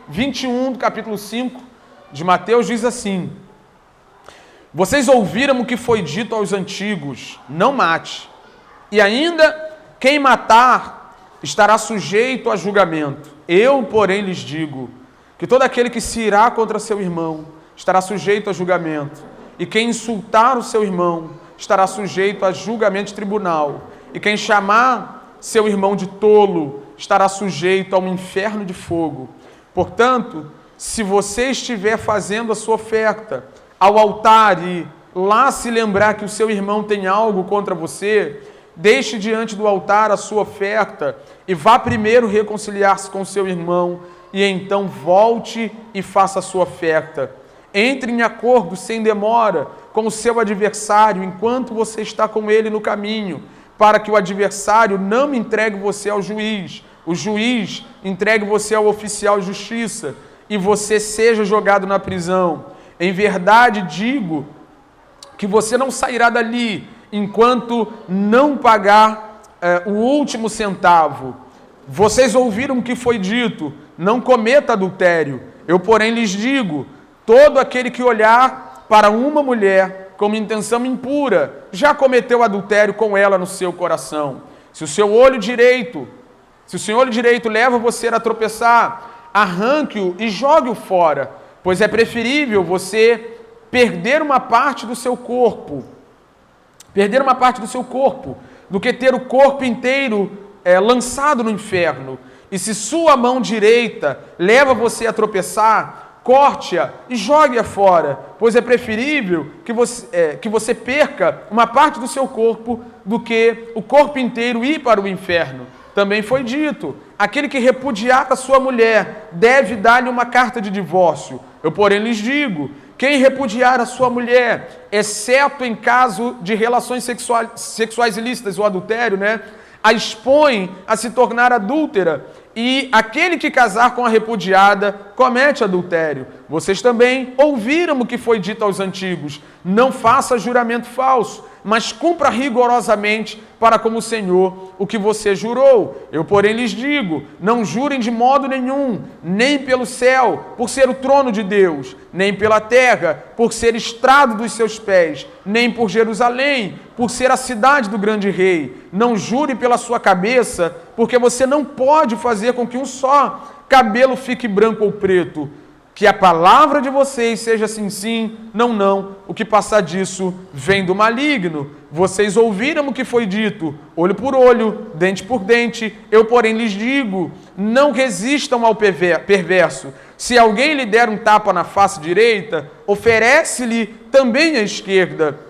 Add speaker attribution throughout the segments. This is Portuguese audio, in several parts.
Speaker 1: 21 do capítulo 5 de Mateus diz assim: vocês ouviram o que foi dito aos antigos, não mate, e ainda quem matar estará sujeito a julgamento. Eu, porém, lhes digo que todo aquele que se irá contra seu irmão estará sujeito a julgamento, e quem insultar o seu irmão estará sujeito a julgamento de tribunal, e quem chamar seu irmão de tolo estará sujeito a um inferno de fogo. Portanto, se você estiver fazendo a sua oferta ao altar e lá se lembrar que o seu irmão tem algo contra você, deixe diante do altar a sua oferta e vá primeiro reconciliar-se com o seu irmão, e então volte e faça a sua oferta. Entre em acordo sem demora com o seu adversário enquanto você está com ele no caminho, para que o adversário não entregue você ao juiz, o juiz entregue você ao oficial de justiça e você seja jogado na prisão. Em verdade digo que você não sairá dali enquanto não pagar o último centavo. Vocês ouviram o que foi dito, não cometa adultério. Eu, porém, lhes digo, todo aquele que olhar para uma mulher com intenção impura já cometeu adultério com ela no seu coração. Se o seu olho direito leva você a tropeçar, arranque-o e jogue-o fora, pois é preferível você perder uma parte do seu corpo, do que ter o corpo inteiro lançado no inferno. E se sua mão direita leva você a tropeçar, corte-a e jogue-a fora, pois é preferível que você perca uma parte do seu corpo do que o corpo inteiro ir para o inferno. Também foi dito, aquele que repudiar a sua mulher deve dar-lhe uma carta de divórcio. Eu, porém, lhes digo, quem repudiar a sua mulher, exceto em caso de relações sexuais ilícitas, o adultério, a expõe a se tornar adúltera, e aquele que casar com a repudiada comete adultério. Vocês também ouviram o que foi dito aos antigos, não faça juramento falso, mas cumpra rigorosamente para com o Senhor o que você jurou. Eu, porém, lhes digo, não jurem de modo nenhum, nem pelo céu, por ser o trono de Deus, nem pela terra, por ser estrado dos seus pés, nem por Jerusalém, por ser a cidade do grande rei. Não jure pela sua cabeça, porque você não pode fazer com que um só cabelo fique branco ou preto. Que a palavra de vocês seja sim, sim, não, não. O que passar disso vem do maligno. Vocês ouviram o que foi dito, olho por olho, dente por dente. Eu, porém, lhes digo, não resistam ao perverso. Se alguém lhe der um tapa na face direita, oferece-lhe também a esquerda.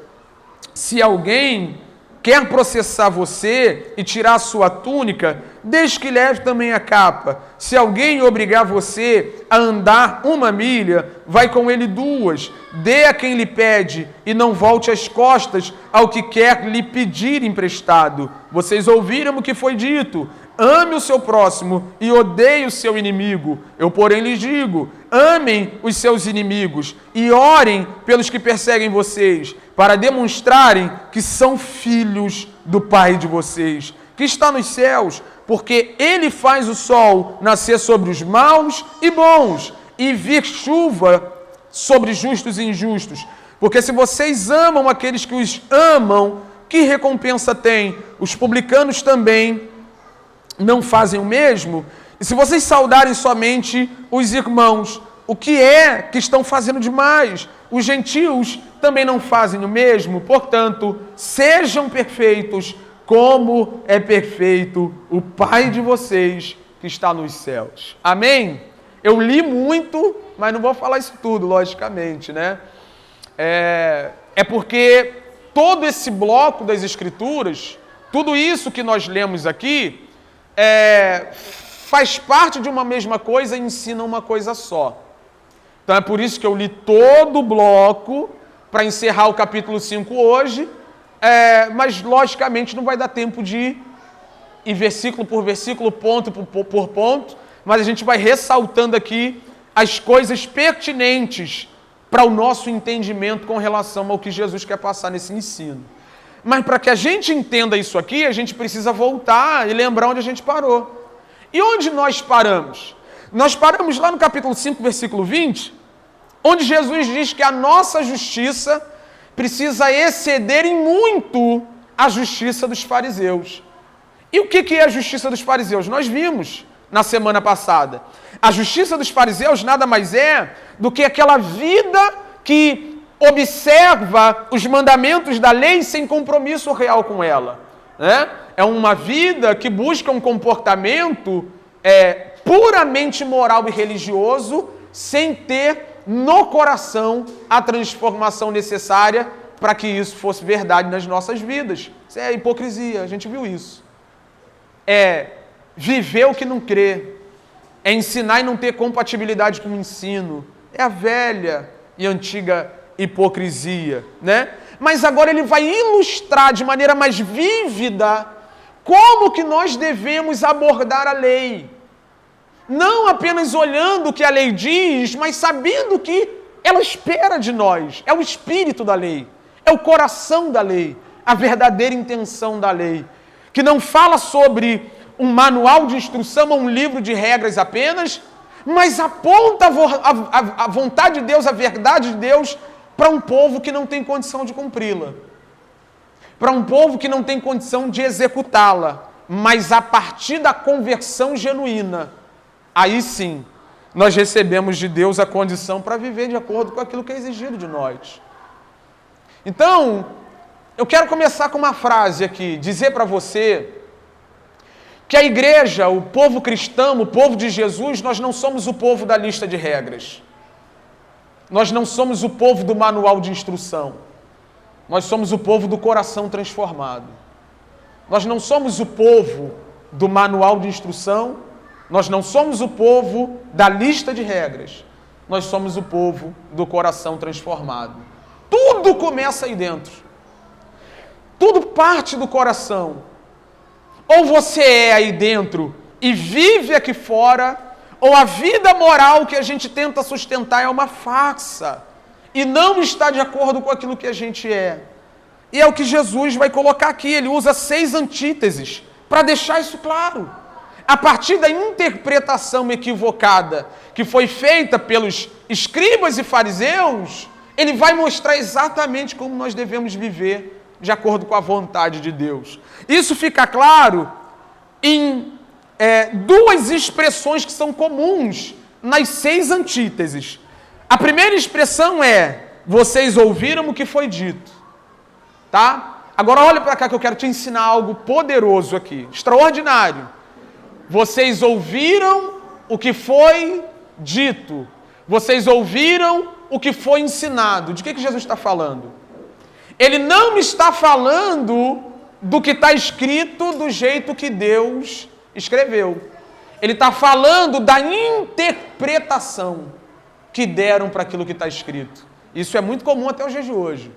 Speaker 1: Se alguém quer processar você e tirar a sua túnica, deixe que leve também a capa. Se alguém obrigar você a andar 1 milha, vai com ele 2. Dê a quem lhe pede e não volte as costas ao que quer lhe pedir emprestado. Vocês ouviram o que foi dito? Ame o seu próximo e odeie o seu inimigo. Eu, porém, lhes digo, amem os seus inimigos e orem pelos que perseguem vocês, para demonstrarem que são filhos do Pai de vocês, que está nos céus, porque Ele faz o sol nascer sobre os maus e bons, e vir chuva sobre justos e injustos. Porque se vocês amam aqueles que os amam, que recompensa tem? Os publicanos também não fazem o mesmo? E se vocês saudarem somente os irmãos, o que é que estão fazendo demais? Os gentios também não fazem o mesmo? Portanto, sejam perfeitos, como é perfeito o Pai de vocês que está nos céus. Amém? Eu li muito, mas não vou falar isso tudo, logicamente, É porque todo esse bloco das Escrituras, tudo isso que nós lemos aqui, faz parte de uma mesma coisa e ensina uma coisa só. Então é por isso que eu li todo o bloco para encerrar o capítulo 5 hoje, mas logicamente não vai dar tempo de ir versículo por versículo, ponto por ponto, mas a gente vai ressaltando aqui as coisas pertinentes para o nosso entendimento com relação ao que Jesus quer passar nesse ensino. Mas para que a gente entenda isso aqui, a gente precisa voltar e lembrar onde a gente parou. E onde nós paramos? Nós paramos lá no capítulo 5, versículo 20, onde Jesus diz que a nossa justiça precisa exceder em muito a justiça dos fariseus. E o que é a justiça dos fariseus? Nós vimos na semana passada. A justiça dos fariseus nada mais é do que aquela vida que observa os mandamentos da lei sem compromisso real com ela, né? É uma vida que busca um comportamento puramente moral e religioso, sem ter no coração a transformação necessária para que isso fosse verdade nas nossas vidas. Isso é hipocrisia, a gente viu isso. É viver o que não crê, é ensinar e não ter compatibilidade com o ensino. É a velha e antiga hipocrisia, né? Mas agora ele vai ilustrar de maneira mais vívida como que nós devemos abordar a lei. Não apenas olhando o que a lei diz, mas sabendo que ela espera de nós. É o espírito da lei, é o coração da lei, a verdadeira intenção da lei. Que não fala sobre um manual de instrução ou um livro de regras apenas, mas aponta a vontade de Deus, a verdade de Deus, para um povo que não tem condição de cumpri-la. Para um povo que não tem condição de executá-la. Mas a partir da conversão genuína, aí sim, nós recebemos de Deus a condição para viver de acordo com aquilo que é exigido de nós. Então, eu quero começar com uma frase aqui, dizer para você que a igreja, o povo cristão, o povo de Jesus, nós não somos o povo da lista de regras. Nós não somos o povo do manual de instrução. Nós somos o povo do coração transformado. Nós não somos o povo do manual de instrução. Nós não somos o povo da lista de regras. Nós somos o povo do coração transformado. Tudo começa aí dentro. Tudo parte do coração. Ou você é aí dentro e vive aqui fora, ou a vida moral que a gente tenta sustentar é uma farsa e não está de acordo com aquilo que a gente é. E é o que Jesus vai colocar aqui. Ele usa 6 antíteses para deixar isso claro. A partir da interpretação equivocada que foi feita pelos escribas e fariseus, ele vai mostrar exatamente como nós devemos viver de acordo com a vontade de Deus. Isso fica claro em 2 expressões que são comuns nas 6 antíteses. A primeira expressão é: vocês ouviram o que foi dito. Tá? Agora olha para cá que eu quero te ensinar algo poderoso aqui, extraordinário. Vocês ouviram o que foi dito. Vocês ouviram o que foi ensinado. De que Jesus está falando? Ele não está falando do que está escrito do jeito que Deus escreveu. Ele está falando da interpretação que deram para aquilo que está escrito. Isso é muito comum até os dias de hoje.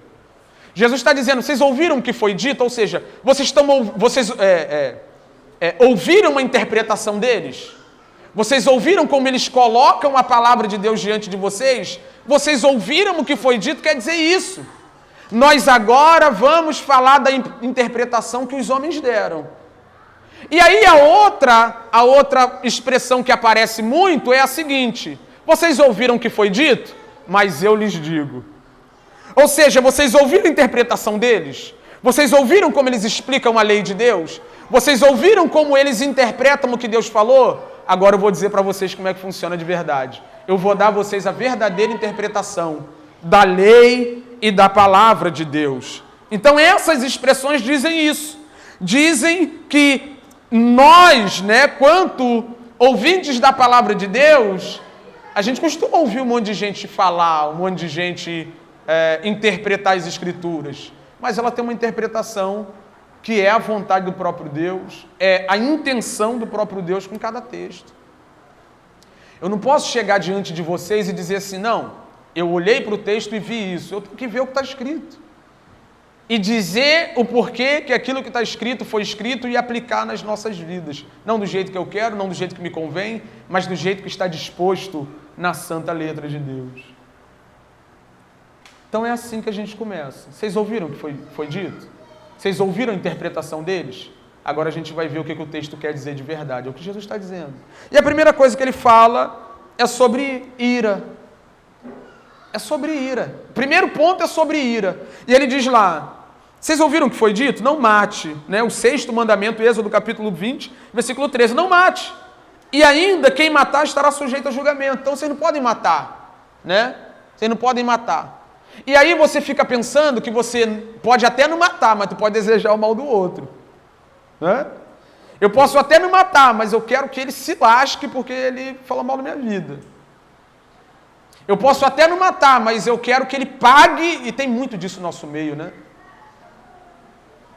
Speaker 1: Jesus está dizendo: vocês ouviram o que foi dito? Ou seja, vocês ouviram a interpretação deles? Vocês ouviram como eles colocam a palavra de Deus diante de vocês? Vocês ouviram o que foi dito? Quer dizer isso. Nós agora vamos falar da interpretação que os homens deram. E aí a outra expressão que aparece muito é a seguinte: vocês ouviram o que foi dito? Mas eu lhes digo. Ou seja, vocês ouviram a interpretação deles? Vocês ouviram como eles explicam a lei de Deus? Vocês ouviram como eles interpretam o que Deus falou? Agora eu vou dizer para vocês como é que funciona de verdade. Eu vou dar a vocês a verdadeira interpretação da lei e da palavra de Deus. Então essas expressões dizem isso. Dizem que nós, quanto ouvintes da palavra de Deus, a gente costuma ouvir um monte de gente falar, um monte de gente interpretar as escrituras. Mas ela tem uma interpretação que é a vontade do próprio Deus, é a intenção do próprio Deus com cada texto. Eu não posso chegar diante de vocês e dizer assim: não, eu olhei para o texto e vi isso. Eu tenho que ver o que está escrito. E dizer o porquê que aquilo que está escrito foi escrito e aplicar nas nossas vidas. Não do jeito que eu quero, não do jeito que me convém, mas do jeito que está disposto na santa letra de Deus. Então é assim que a gente começa. Vocês ouviram o que foi dito? Vocês ouviram a interpretação deles? Agora a gente vai ver o que o texto quer dizer de verdade, é o que Jesus está dizendo. E a primeira coisa que ele fala é sobre ira. É sobre ira. O primeiro ponto é sobre ira. E ele diz lá, vocês ouviram o que foi dito? Não mate. Né? O 6º mandamento, Êxodo capítulo 20, versículo 13. Não mate. E ainda quem matar estará sujeito a julgamento. Então vocês não podem matar. Né? Vocês não podem matar. E aí você fica pensando que você pode até não matar, mas tu pode desejar o mal do outro. Né? Eu posso até não matar, mas eu quero que ele se lasque porque ele falou mal da minha vida. Eu posso até não matar, mas eu quero que ele pague, e tem muito disso no nosso meio, né?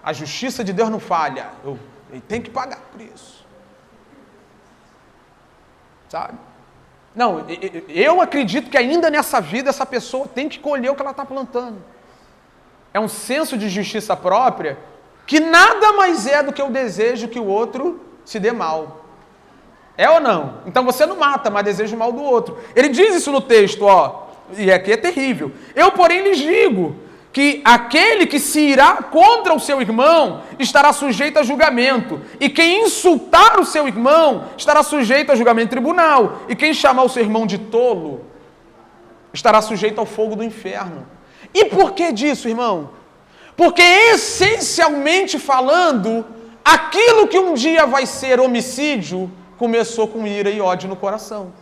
Speaker 1: A justiça de Deus não falha, ele tem que pagar por isso. Sabe? Não, eu acredito que ainda nessa vida essa pessoa tem que colher o que ela está plantando. É um senso de justiça própria que nada mais é do que o desejo que o outro se dê mal. É ou não? Então você não mata, mas deseja o mal do outro. Ele diz isso no texto, ó, e aqui é terrível. Eu, porém, lhes digo que aquele que se irá contra o seu irmão estará sujeito a julgamento. E quem insultar o seu irmão estará sujeito a julgamento em tribunal. E quem chamar o seu irmão de tolo estará sujeito ao fogo do inferno. E por que disso, irmão? Porque essencialmente falando, aquilo que um dia vai ser homicídio começou com ira e ódio no coração.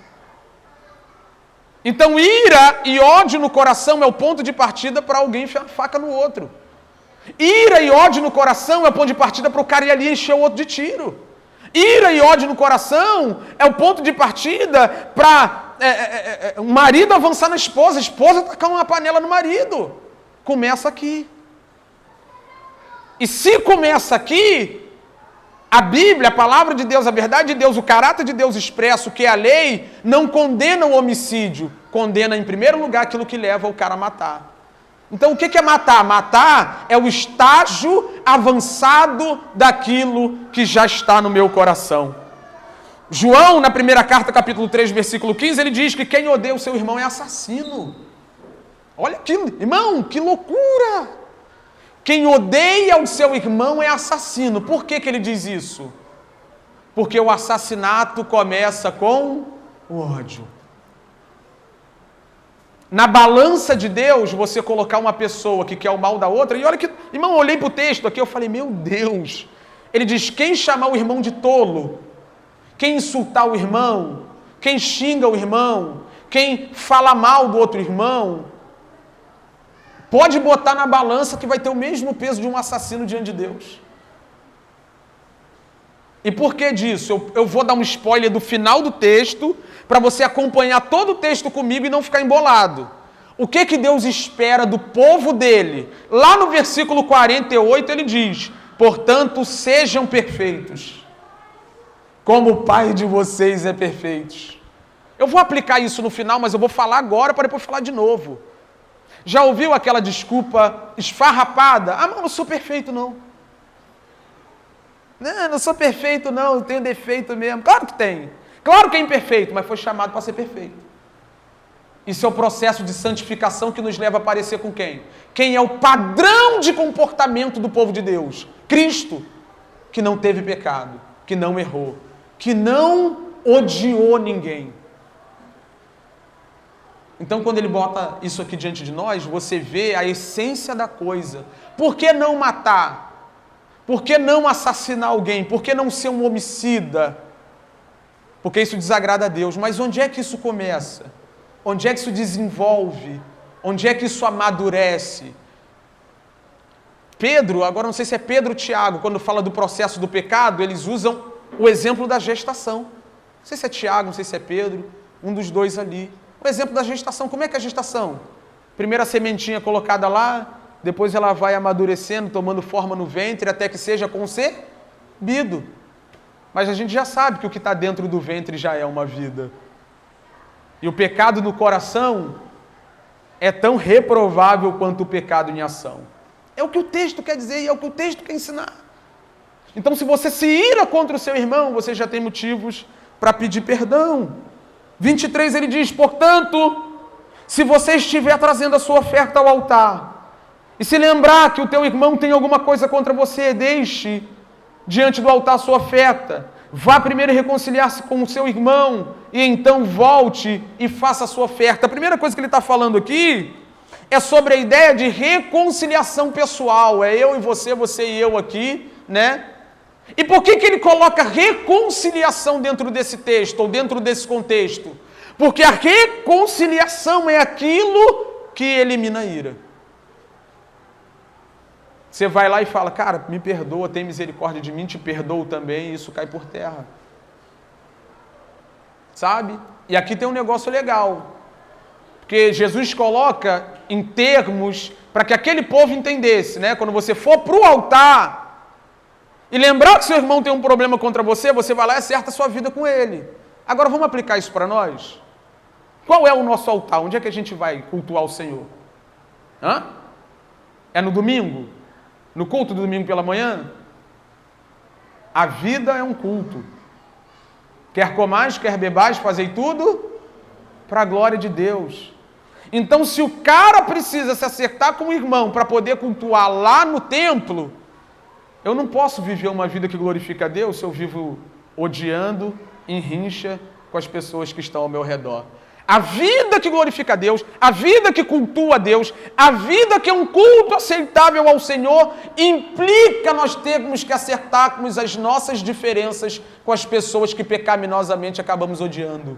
Speaker 1: Então, ira e ódio no coração é o ponto de partida para alguém enfiar a faca no outro. Ira e ódio no coração é o ponto de partida para o cara ir ali encher o outro de tiro. Ira e ódio no coração é o ponto de partida para o marido avançar na esposa, a esposa tacar uma panela no marido. Começa aqui. E se começa aqui, a Bíblia, a palavra de Deus, a verdade de Deus, o caráter de Deus expresso, que é a lei, não condena o homicídio, condena em primeiro lugar aquilo que leva o cara a matar. Então o que é matar? Matar é o estágio avançado daquilo que já está no meu coração. João, na primeira carta, capítulo 3, versículo 15, ele diz que quem odeia o seu irmão é assassino. Olha aquilo, irmão, que loucura! Quem odeia o seu irmão é assassino. Por que ele diz isso? Porque o assassinato começa com o ódio. Na balança de Deus, você colocar uma pessoa que quer o mal da outra, e olha que, irmão, eu olhei para o texto aqui, eu falei, meu Deus, ele diz, quem chamar o irmão de tolo, quem insultar o irmão, quem xinga o irmão, quem fala mal do outro irmão, pode botar na balança que vai ter o mesmo peso de um assassino diante de Deus. E por que disso? Eu vou dar um spoiler do final do texto, para você acompanhar todo o texto comigo e não ficar embolado. O que Deus espera do povo dele? Lá no versículo 48 ele diz, portanto sejam perfeitos, como o Pai de vocês é perfeito. Eu vou aplicar isso no final, mas eu vou falar agora para depois falar de novo. Já ouviu aquela desculpa esfarrapada? Ah, mas não sou perfeito, não. Não sou perfeito, não. Eu tenho defeito mesmo. Claro que tem. Claro que é imperfeito, mas foi chamado para ser perfeito. Isso é o processo de santificação que nos leva a parecer com quem? Quem é o padrão de comportamento do povo de Deus? Cristo, que não teve pecado, que não errou, que não odiou ninguém. Então, quando ele bota isso aqui diante de nós, você vê a essência da coisa. Por que não matar? Por que não assassinar alguém? Por que não ser um homicida? Porque isso desagrada a Deus. Mas onde é que isso começa? Onde é que isso desenvolve? Onde é que isso amadurece? Pedro, agora não sei se é Pedro ou Tiago, quando fala do processo do pecado, eles usam o exemplo da gestação. Não sei se é Tiago, não sei se é Pedro, um dos dois ali. O exemplo da gestação, como é que é a gestação? Primeira sementinha colocada lá, depois ela vai amadurecendo, tomando forma no ventre, até que seja concebido. Mas a gente já sabe que o que está dentro do ventre já é uma vida. E o pecado no coração é tão reprovável quanto o pecado em ação. É o que o texto quer dizer e é o que o texto quer ensinar. Então, se você se ira contra o seu irmão, você já tem motivos para pedir perdão. 23 ele diz, portanto, se você estiver trazendo a sua oferta ao altar, e se lembrar que o teu irmão tem alguma coisa contra você, deixe diante do altar a sua oferta. Vá primeiro reconciliar-se com o seu irmão e então volte e faça a sua oferta. A primeira coisa que ele está falando aqui é sobre a ideia de reconciliação pessoal. É eu e você e eu aqui, né? E por que ele coloca reconciliação dentro desse texto, ou dentro desse contexto? Porque a reconciliação é aquilo que elimina a ira. Você vai lá e fala, cara, me perdoa, tem misericórdia de mim, te perdoo também, e isso cai por terra. Sabe? E aqui tem um negócio legal. Porque Jesus coloca em termos para que aquele povo entendesse, né? Quando você for para o altar e lembrar que seu irmão tem um problema contra você, você vai lá e acerta a sua vida com ele. Agora vamos aplicar isso para nós? Qual é o nosso altar? Onde é que a gente vai cultuar o Senhor? Hã? É no domingo? No culto do domingo pela manhã? A vida é um culto. Quer comais, quer bebais, fazei tudo para a glória de Deus. Então, se o cara precisa se acertar com o irmão para poder cultuar lá no templo, eu não posso viver uma vida que glorifica a Deus se eu vivo odiando, em rincha com as pessoas que estão ao meu redor. A vida que glorifica a Deus, a vida que cultua a Deus, a vida que é um culto aceitável ao Senhor, implica nós termos que acertarmos as nossas diferenças com as pessoas que pecaminosamente acabamos odiando.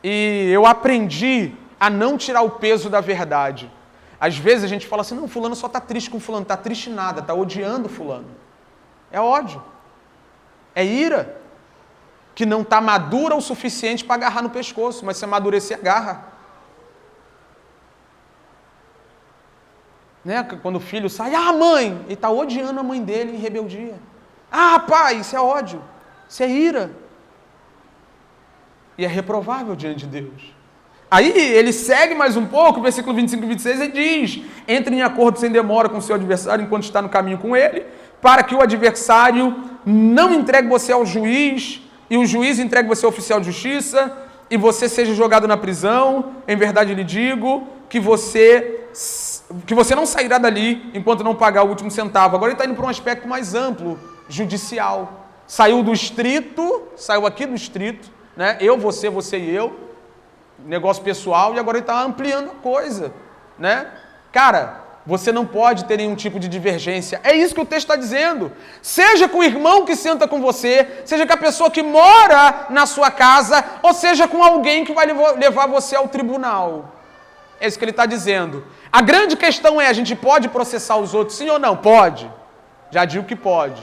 Speaker 1: E eu aprendi a não tirar o peso da verdade. Às vezes a gente fala assim, não, fulano só está triste com fulano, está triste nada, está odiando fulano. É ódio, é ira, que não está madura o suficiente para agarrar no pescoço, mas se amadurecer, agarra. Né? Quando o filho sai, mãe, ele está odiando a mãe dele em rebeldia. Pai, isso é ódio, isso é ira. E é reprovável diante de Deus. Aí ele segue mais um pouco, versículo 25 e 26, ele diz, entre em acordo sem demora com o seu adversário enquanto está no caminho com ele, para que o adversário não entregue você ao juiz, e o juiz entregue você ao oficial de justiça, e você seja jogado na prisão. Em verdade lhe digo que você não sairá dali enquanto não pagar o último centavo. Agora ele está indo para um aspecto mais amplo, judicial. Saiu do estrito, saiu aqui do estrito, né? Eu, você e eu, negócio pessoal, e agora ele está ampliando a coisa, né? Cara, você não pode ter nenhum tipo de divergência. É isso que o texto está dizendo. Seja com o irmão que senta com você, seja com a pessoa que mora na sua casa, ou seja com alguém que vai levar você ao tribunal. É isso que ele está dizendo. A grande questão é, a gente pode processar os outros, sim ou não? Pode. Já digo que pode,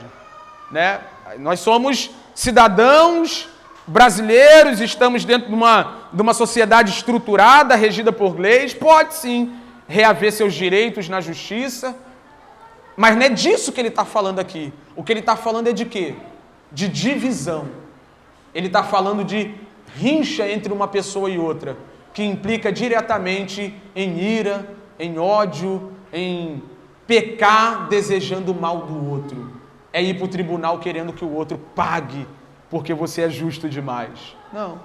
Speaker 1: né? Nós somos cidadãos brasileiros, estamos dentro de uma sociedade estruturada, regida por leis, pode sim reaver seus direitos na justiça, mas não é disso que ele está falando aqui. O que ele está falando é de quê? De divisão. Ele está falando de rincha entre uma pessoa e outra, que implica diretamente em ira, em ódio, em pecar desejando o mal do outro. É ir para o tribunal querendo que o outro pague, porque você é justo demais. Não.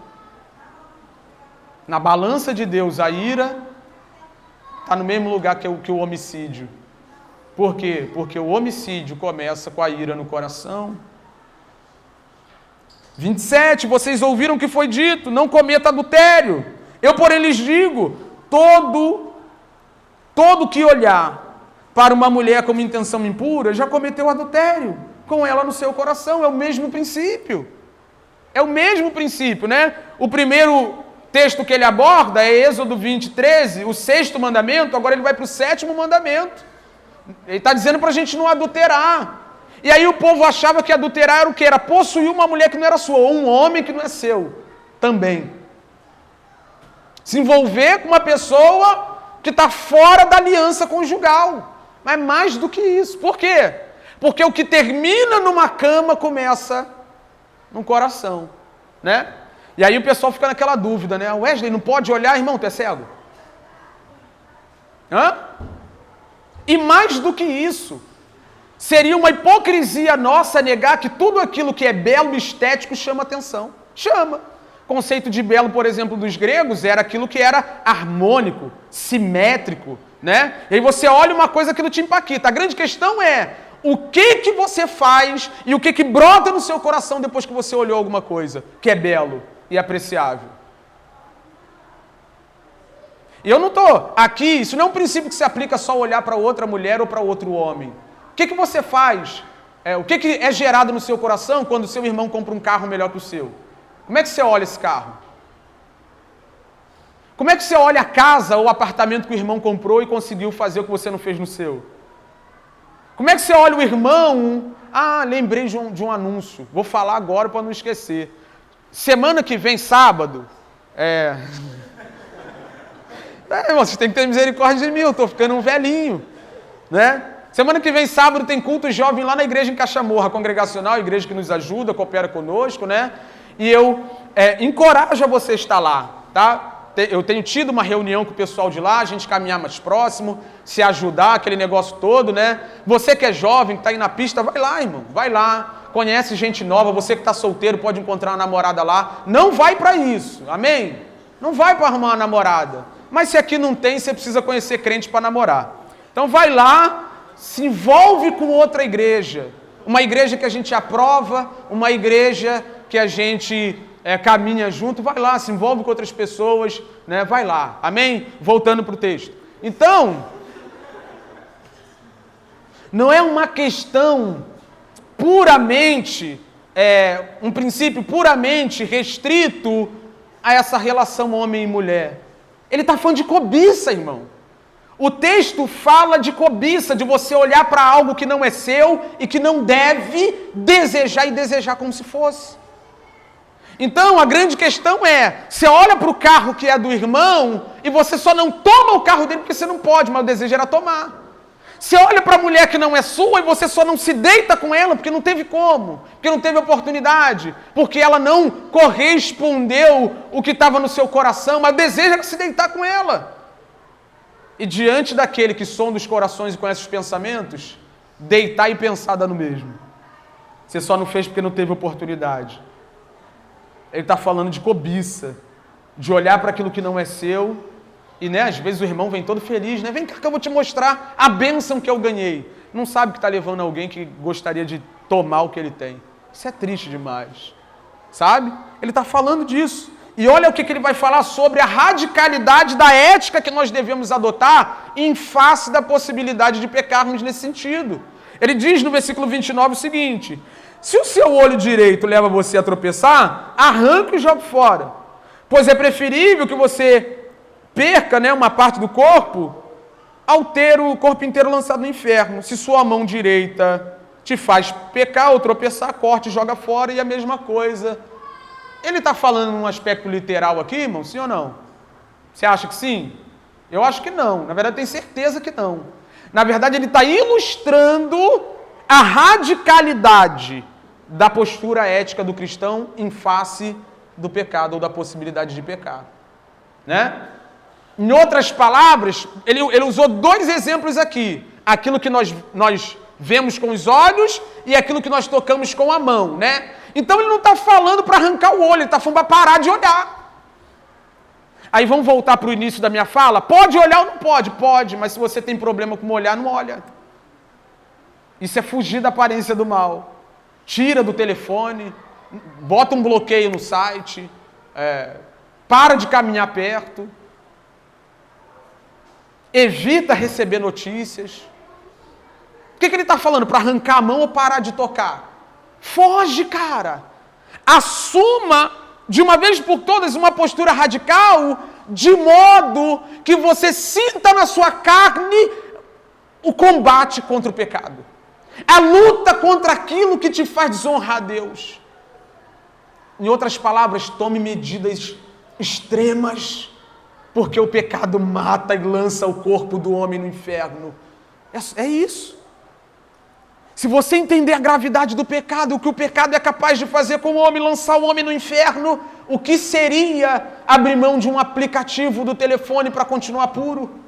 Speaker 1: Na balança de Deus, a ira está no mesmo lugar que o homicídio. Por quê? Porque o homicídio começa com a ira no coração. 27, vocês ouviram o que foi dito, não cometa adultério. Eu, porém, lhes digo, todo que olhar para uma mulher com intenção impura, já cometeu adultério com ela no seu coração. É o mesmo princípio. É o mesmo princípio, né? O primeiro texto que ele aborda é Êxodo 20, 13, o 6º mandamento, agora ele vai para o 7º mandamento. Ele está dizendo para a gente não adulterar. E aí o povo achava que adulterar era o quê? Era possuir uma mulher que não era sua, ou um homem que não é seu, também. Se envolver com uma pessoa que está fora da aliança conjugal. Mas mais do que isso. Por quê? Porque o que termina numa cama começa no coração, né? E aí o pessoal fica naquela dúvida, né? Wesley, não pode olhar, irmão, tu é cego? Hã? E mais do que isso, seria uma hipocrisia nossa negar que tudo aquilo que é belo e estético chama atenção. Chama. O conceito de belo, por exemplo, dos gregos, era aquilo que era harmônico, simétrico, né? E aí você olha uma coisa que não te impacta. A grande questão é, o que você faz e o que brota no seu coração depois que você olhou alguma coisa que é belo e apreciável. E eu não estou aqui, isso não é um princípio que se aplica só olhar para outra mulher ou para outro homem. O que você faz? O que é gerado no seu coração quando o seu irmão compra um carro melhor que o seu? Como é que você olha esse carro? Como é que você olha a casa ou o apartamento que o irmão comprou e conseguiu fazer o que você não fez no seu? Como é que você olha o irmão? Lembrei de um anúncio. Vou falar agora para não esquecer. Semana que vem, sábado... vocês têm que ter misericórdia de mim, eu estou ficando um velhinho, né? Semana que vem, sábado, tem culto jovem lá na igreja em Cachamorra, congregacional, a igreja que nos ajuda, coopera conosco, né? E eu encorajo a você estar lá, tá? Eu tenho tido uma reunião com o pessoal de lá, a gente caminhar mais próximo, se ajudar, aquele negócio todo, né? Você que é jovem, que está aí na pista, vai lá, irmão, vai lá, conhece gente nova, você que está solteiro pode encontrar uma namorada lá, não vai para isso, amém? Não vai para arrumar uma namorada. Mas se aqui não tem, você precisa conhecer crente para namorar. Então vai lá, se envolve com outra igreja. Uma igreja que a gente aprova, uma igreja que a gente caminha junto. Vai lá, se envolve com outras pessoas, né? Vai lá, amém? Voltando para o texto. Então, não é uma questão puramente, um princípio puramente restrito a essa relação homem e mulher. Ele está falando de cobiça, irmão. O texto fala de cobiça, de você olhar para algo que não é seu e que não deve desejar e desejar como se fosse. Então, a grande questão é, você olha para o carro que é do irmão e você só não toma o carro dele porque você não pode, mas o desejo era tomar. Você olha para a mulher que não é sua e você só não se deita com ela porque não teve como, porque não teve oportunidade, porque ela não correspondeu o que estava no seu coração, mas o desejo era se deitar com ela. E diante daquele que sonda os corações e conhece os pensamentos, deitar e pensar dá no mesmo. Você só não fez porque não teve oportunidade. Ele está falando de cobiça, de olhar para aquilo que não é seu. E, né, às vezes o irmão vem todo feliz, né? Vem cá que eu vou te mostrar a bênção que eu ganhei. Não sabe que está levando alguém que gostaria de tomar o que ele tem. Isso é triste demais, sabe? Ele está falando disso. E olha o que ele vai falar sobre a radicalidade da ética que nós devemos adotar em face da possibilidade de pecarmos nesse sentido. Ele diz no versículo 29 o seguinte: se o seu olho direito leva você a tropeçar, arranque e jogue fora. Pois é preferível que você perca, né, uma parte do corpo ao ter o corpo inteiro lançado no inferno. Se sua mão direita te faz pecar ou tropeçar, corte e joga fora, e a mesma coisa. Ele está falando num aspecto literal aqui, irmão, sim ou não? Você acha que sim? Eu acho que não. Na verdade, tenho certeza que não. Na verdade, ele está ilustrando a radicalidade da postura ética do cristão em face do pecado ou da possibilidade de pecar, né? Em outras palavras, ele usou dois exemplos aqui. Aquilo que nós vemos com os olhos e aquilo que nós tocamos com a mão, né? Então ele não está falando para arrancar o olho, ele está falando para parar de olhar. Aí vamos voltar para o início da minha fala? Pode olhar ou não pode? Pode, mas se você tem problema com olhar, não olha. Isso é fugir da aparência do mal. Tira do telefone, bota um bloqueio no site, para de caminhar perto. Evita receber notícias. O que ele está falando? Para arrancar a mão ou parar de tocar? Foge, cara. Assuma, de uma vez por todas, uma postura radical, de modo que você sinta na sua carne o combate contra o pecado. A luta contra aquilo que te faz desonrar a Deus. Em outras palavras, tome medidas extremas, porque o pecado mata e lança o corpo do homem no inferno. É isso. Se você entender a gravidade do pecado, o que o pecado é capaz de fazer com o homem, lançar o homem no inferno, o que seria abrir mão de um aplicativo do telefone para continuar puro?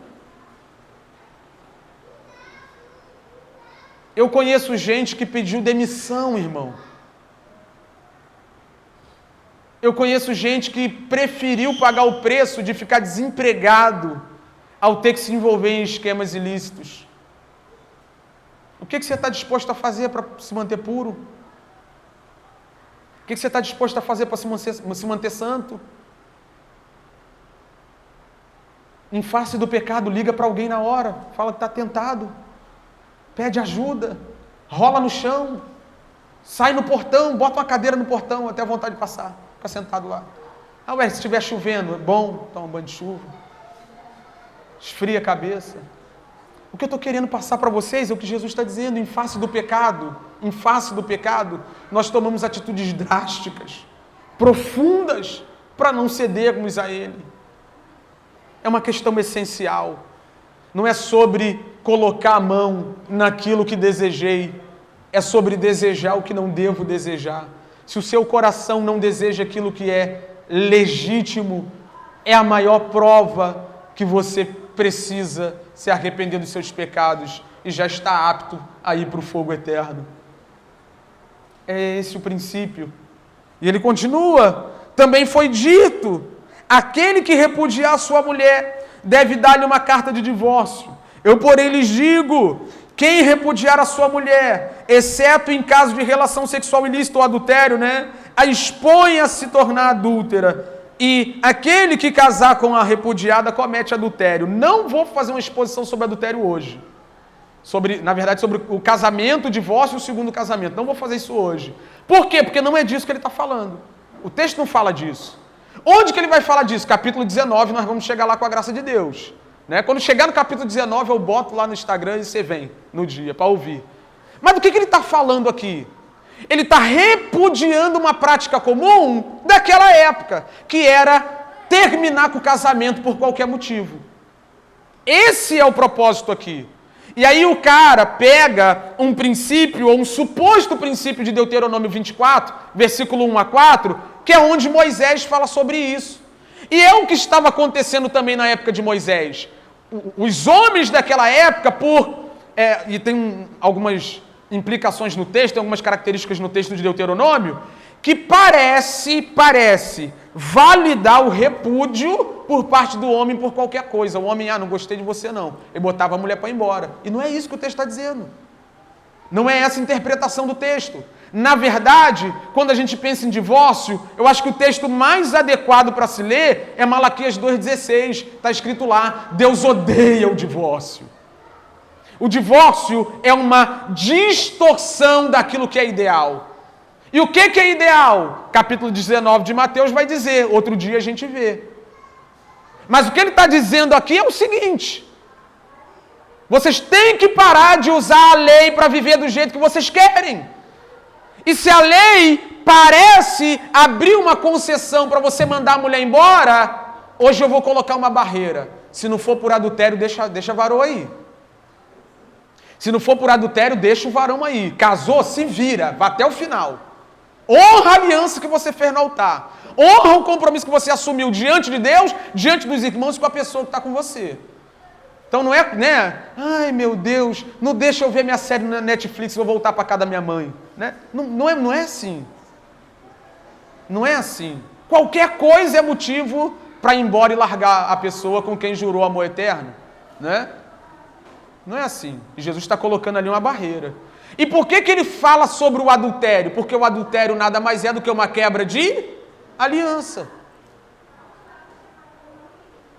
Speaker 1: Eu conheço gente que pediu demissão, irmão. Eu conheço gente que preferiu pagar o preço de ficar desempregado ao ter que se envolver em esquemas ilícitos. O que você está disposto a fazer para se manter puro? O que você está disposto a fazer para se manter santo? Em face do pecado, liga para alguém na hora, fala que está tentado, pede ajuda, rola no chão, sai no portão, bota uma cadeira no portão, até a vontade de passar, fica sentado lá. Se estiver chovendo, é bom, toma um banho de chuva, esfria a cabeça. O que eu estou querendo passar para vocês é o que Jesus está dizendo, em face do pecado, nós tomamos atitudes drásticas, profundas, para não cedermos a Ele. É uma questão essencial. Não é sobre colocar a mão naquilo que desejei, é sobre desejar o que não devo desejar. Se o seu coração não deseja aquilo que é legítimo, é a maior prova que você precisa se arrepender dos seus pecados e já está apto a ir para o fogo eterno. É esse o princípio. E ele continua, também foi dito, aquele que repudiar a sua mulher deve dar-lhe uma carta de divórcio. Eu, porém, lhes digo, quem repudiar a sua mulher, exceto em caso de relação sexual ilícita ou adultério, a expõe a se tornar adúltera. E aquele que casar com a repudiada comete adultério. Não vou fazer uma exposição sobre adultério hoje. Sobre o casamento, o divórcio e o segundo casamento. Não vou fazer isso hoje. Por quê? Porque não é disso que ele está falando. O texto não fala disso. Onde que ele vai falar disso? Capítulo 19, nós vamos chegar lá com a graça de Deus. Quando chegar no capítulo 19, eu boto lá no Instagram e você vem no dia para ouvir. Mas do que ele está falando aqui? Ele está repudiando uma prática comum daquela época, que era terminar com o casamento por qualquer motivo. Esse é o propósito aqui. E aí o cara pega um princípio, ou um suposto princípio de Deuteronômio 24, versículo 1 a 4, que é onde Moisés fala sobre isso. E é o que estava acontecendo também na época de Moisés. Os homens daquela época, e tem algumas implicações no texto, tem algumas características no texto de Deuteronômio, que parece validar o repúdio por parte do homem por qualquer coisa. O homem, não gostei de você não. Ele botava a mulher para ir embora. E não é isso que o texto está dizendo. Não é essa a interpretação do texto. Na verdade, quando a gente pensa em divórcio, eu acho que o texto mais adequado para se ler é Malaquias 2,16. Está escrito lá, Deus odeia o divórcio. O divórcio é uma distorção daquilo que é ideal. E o que é ideal? Capítulo 19 de Mateus vai dizer, outro dia a gente vê. Mas o que ele está dizendo aqui é o seguinte: vocês têm que parar de usar a lei para viver do jeito que vocês querem. E se a lei parece abrir uma concessão para você mandar a mulher embora, hoje eu vou colocar uma barreira. Se não for por adultério, deixa a varoa aí. Se não for por adultério, deixa o varão aí. Casou, se vira, vai até o final. Honra a aliança que você fez no altar. Honra o compromisso que você assumiu diante de Deus, diante dos irmãos e com a pessoa que está com você. Então não é, ai meu Deus, não deixa eu ver minha série na Netflix, vou voltar para casa da minha mãe. Não é assim. Não é assim. Qualquer coisa é motivo para ir embora e largar a pessoa com quem jurou amor eterno. Não é assim. E Jesus está colocando ali uma barreira. E por que ele fala sobre o adultério? Porque o adultério nada mais é do que uma quebra de aliança.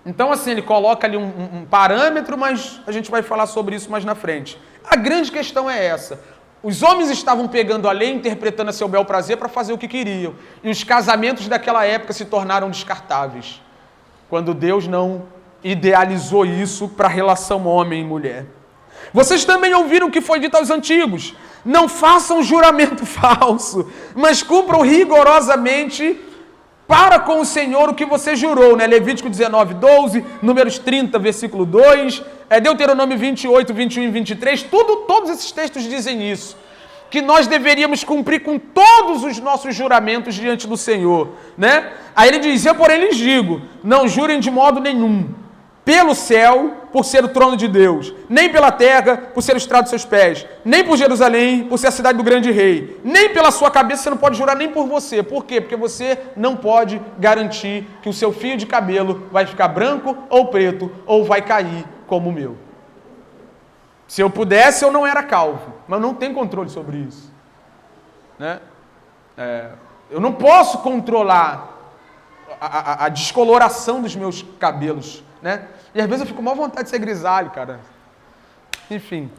Speaker 1: Então, assim, ele coloca ali um parâmetro, mas a gente vai falar sobre isso mais na frente. A grande questão é essa. Os homens estavam pegando a lei, interpretando a seu bel prazer para fazer o que queriam. E os casamentos daquela época se tornaram descartáveis. Quando Deus não idealizou isso para a relação homem e mulher. Vocês também ouviram o que foi dito aos antigos. Não façam juramento falso, mas cumpram rigorosamente para com o Senhor o que você jurou, Levítico 19, 12, Números 30, versículo 2, Deuteronômio 28, 21 e 23, todos esses textos dizem isso, que nós deveríamos cumprir com todos os nossos juramentos diante do Senhor, Aí ele diz, eu porém lhes digo, não jurem de modo nenhum, pelo céu, por ser o trono de Deus, nem pela terra, por ser o estrado dos seus pés, nem por Jerusalém, por ser a cidade do grande rei, nem pela sua cabeça, você não pode jurar nem por você. Por quê? Porque você não pode garantir que o seu fio de cabelo vai ficar branco ou preto, ou vai cair como o meu. Se eu pudesse, eu não era calvo, mas eu não tenho controle sobre isso, né? Eu não posso controlar a descoloração dos meus cabelos, né? E às vezes eu fico com maior vontade de ser grisalho, cara. Enfim,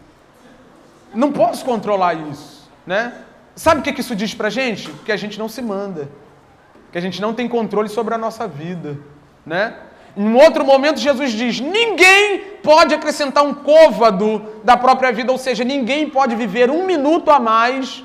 Speaker 1: não posso controlar isso, né? Sabe o que isso diz pra gente? Que a gente não se manda, que a gente não tem controle sobre a nossa vida, né? Em um outro momento, Jesus diz: ninguém pode acrescentar um côvado da própria vida, ou seja, ninguém pode viver um minuto a mais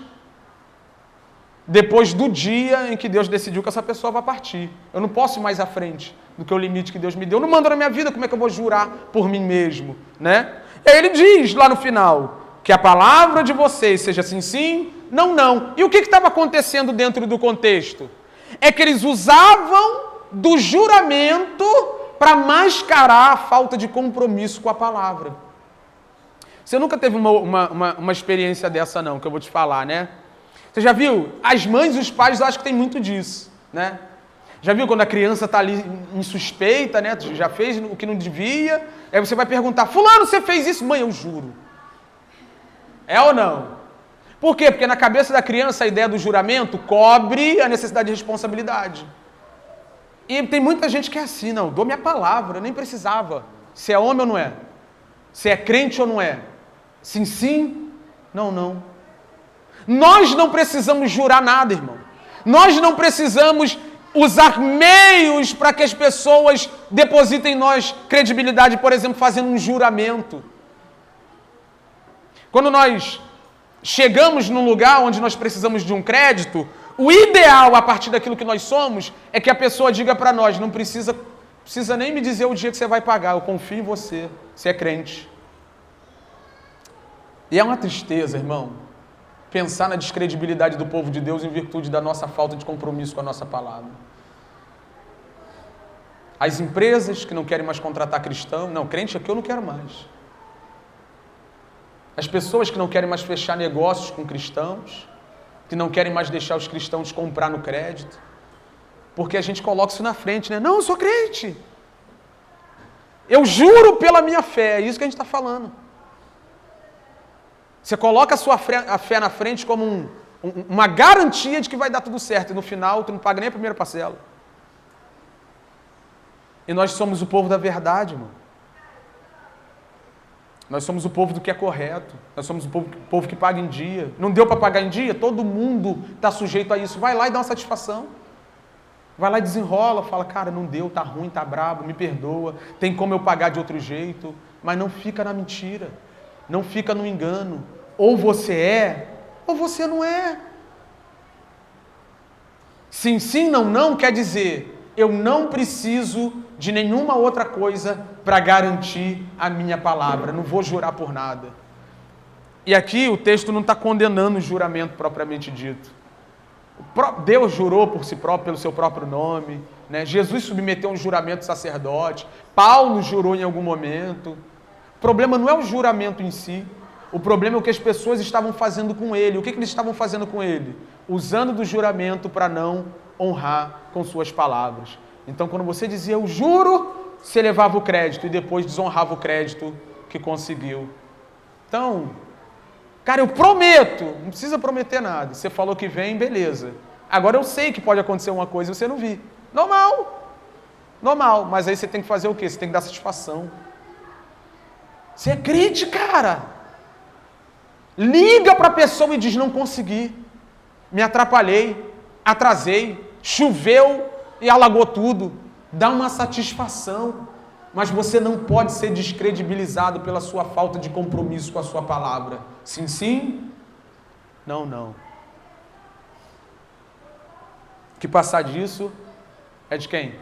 Speaker 1: depois do dia em que Deus decidiu que essa pessoa vai partir. Eu não posso ir mais à frente do que o limite que Deus me deu. Eu não mando na minha vida, como é que eu vou jurar por mim mesmo, né? E aí ele diz lá no final, que a palavra de vocês seja sim, sim, não, não. E o que estava acontecendo dentro do contexto? É que eles usavam do juramento para mascarar a falta de compromisso com a palavra. Você nunca teve uma experiência dessa não, que eu vou te falar, né? Você já viu? As mães e os pais, eu acho que tem muito disso, né? Já viu quando a criança está ali insuspeita, né? Já fez o que não devia, aí você vai perguntar: fulano, você fez isso? Mãe, eu juro. É ou não? Por quê? Porque na cabeça da criança a ideia do juramento cobre a necessidade de responsabilidade. E tem muita gente que é assim: não, dou minha palavra, nem precisava. Se é homem ou não é? Se é crente ou não é? Sim, sim, não, não. Nós não precisamos jurar nada, irmão. Nós não precisamos usar meios para que as pessoas depositem em nós credibilidade, por exemplo, fazendo um juramento. Quando nós chegamos num lugar onde nós precisamos de um crédito, o ideal, a partir daquilo que nós somos, é que a pessoa diga para nós: não precisa nem me dizer o dia que você vai pagar, eu confio em você, você é crente. E é uma tristeza, irmão, pensar na descredibilidade do povo de Deus em virtude da nossa falta de compromisso com a nossa palavra. As empresas que não querem mais contratar cristão, não, crente aqui eu não quero mais. As pessoas que não querem mais fechar negócios com cristãos, que não querem mais deixar os cristãos comprar no crédito, porque a gente coloca isso na frente, né? Não, eu sou crente. Eu juro pela minha fé, é isso que a gente está falando. Você coloca a fé na frente como uma garantia de que vai dar tudo certo, e no final tu não paga nem a primeira parcela. E nós somos o povo da verdade, irmão. Nós somos o povo do que é correto. Nós somos o povo que paga em dia. Não deu para pagar em dia? Todo mundo está sujeito a isso. Vai lá e dá uma satisfação. Vai lá e desenrola, fala: cara, não deu, tá ruim, tá brabo, me perdoa, tem como eu pagar de outro jeito. Mas não fica na mentira, não fica no engano. Ou você é, ou você não é. Sim, sim, não, não quer dizer: eu não preciso de nenhuma outra coisa para garantir a minha palavra, não vou jurar por nada. E aqui o texto não está condenando o juramento propriamente dito. Deus jurou por si próprio, pelo seu próprio nome, né? Jesus submeteu um juramento ao sacerdote, Paulo jurou em algum momento. O problema não é o juramento em si, o problema é o que as pessoas estavam fazendo com ele. O que eles estavam fazendo com ele? Usando do juramento para não honrar com suas palavras. Então, quando você dizia eu juro, você levava o crédito e depois desonrava o crédito que conseguiu. Então, cara, eu prometo, não precisa prometer nada. Você falou que vem, beleza. Agora eu sei que pode acontecer uma coisa e você não viu. Normal, mas aí você tem que fazer o quê? Você tem que dar satisfação. Você é crente, cara. Liga para a pessoa e diz: não consegui, me atrapalhei, atrasei, choveu e alagou tudo. Dá uma satisfação, mas você não pode ser descredibilizado pela sua falta de compromisso com a sua palavra. Sim, sim, não, não. Que passar disso é de quem?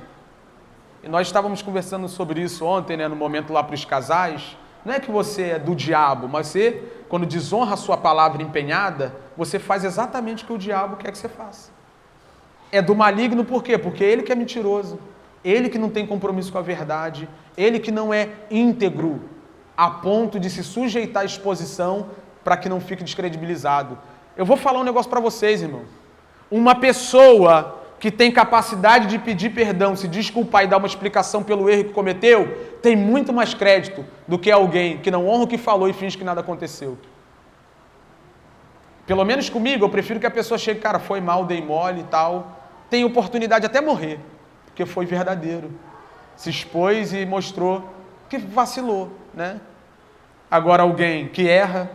Speaker 1: E nós estávamos conversando sobre isso ontem, né, no momento lá para os casais. Não é que você é do diabo, mas você, quando desonra a sua palavra empenhada, você faz exatamente o que o diabo quer que você faça. É do maligno por quê? Porque ele que é mentiroso, ele que não tem compromisso com a verdade, ele que não é íntegro, a ponto de se sujeitar à exposição para que não fique descredibilizado. Eu vou falar um negócio para vocês, irmão. Uma pessoa que tem capacidade de pedir perdão, se desculpar e dar uma explicação pelo erro que cometeu, tem muito mais crédito do que alguém que não honra o que falou e finge que nada aconteceu. Pelo menos comigo, eu prefiro que a pessoa chegue, cara, foi mal, dei mole e tal, tem oportunidade até morrer, porque foi verdadeiro. Se expôs e mostrou que vacilou, né? Agora alguém que erra,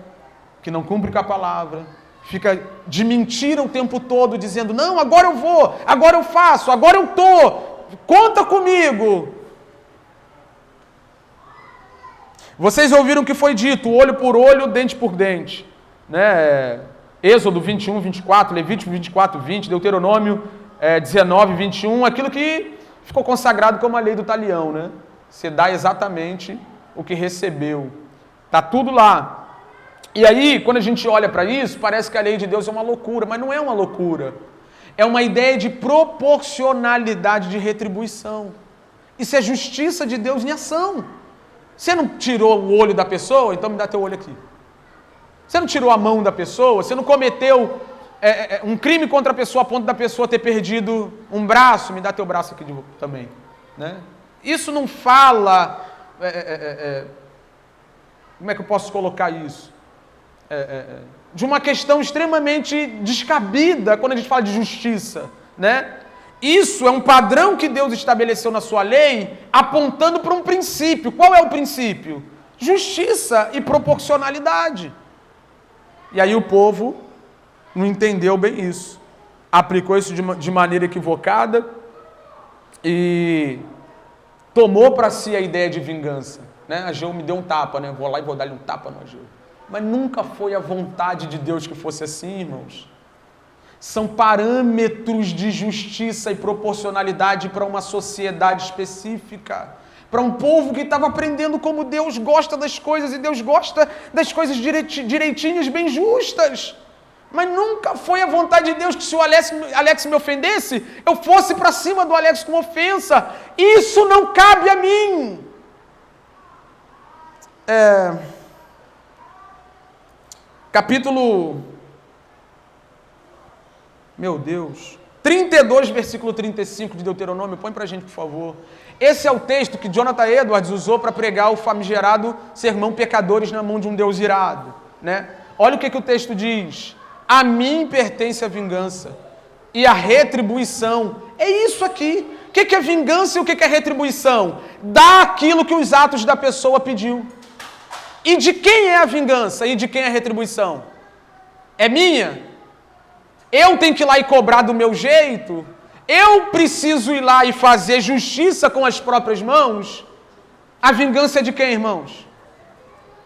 Speaker 1: que não cumpre com a palavra, fica de mentira o tempo todo, dizendo, não, agora eu vou, agora eu faço, agora eu tô, conta comigo. Vocês ouviram o que foi dito, olho por olho, dente por dente, né? Êxodo 21, 24, Levítico 24, 20, Deuteronômio 19, 21, aquilo que ficou consagrado como a lei do talião, né? Você dá exatamente o que recebeu. Tá tudo lá. E aí, quando a gente olha para isso, parece que a lei de Deus é uma loucura, mas não é uma loucura. É uma ideia de proporcionalidade de retribuição. Isso é justiça de Deus em ação. Você não tirou o olho da pessoa? Então me dá teu olho aqui. Você não tirou a mão da pessoa? Você não cometeu um crime contra a pessoa a ponto da pessoa ter perdido um braço? Me dá teu braço aqui também. Né? Isso não fala... como é que eu posso colocar isso? De uma questão extremamente descabida quando a gente fala de justiça, né? Isso é um padrão que Deus estabeleceu na sua lei, apontando para um princípio. Qual é o princípio? Justiça e proporcionalidade. E aí o povo não entendeu bem isso. Aplicou isso de maneira equivocada e tomou para si a ideia de vingança. Né? Ageu me deu um tapa, né? Vou lá e vou dar-lhe um tapa no Ageu. Mas nunca foi a vontade de Deus que fosse assim, irmãos. São parâmetros de justiça e proporcionalidade para uma sociedade específica. Para um povo que estava aprendendo como Deus gosta das coisas, e Deus gosta das coisas direitinhas, bem justas. Mas nunca foi a vontade de Deus que se o Alex me ofendesse, eu fosse para cima do Alex com ofensa. Isso não cabe a mim. Capítulo... Meu Deus. 32, versículo 35 de Deuteronômio. Põe para a gente, por favor. Esse é o texto que Jonathan Edwards usou para pregar o famigerado sermão Pecadores na mão de um Deus irado. Né? Olha o que o texto diz. A mim pertence a vingança e a retribuição. É isso aqui. O que é vingança e o que é retribuição? Dá aquilo que os atos da pessoa pediu. E de quem é a vingança e de quem é a retribuição? É minha? Eu tenho que ir lá e cobrar do meu jeito? Eu preciso ir lá e fazer justiça com as próprias mãos? A vingança é de quem, irmãos?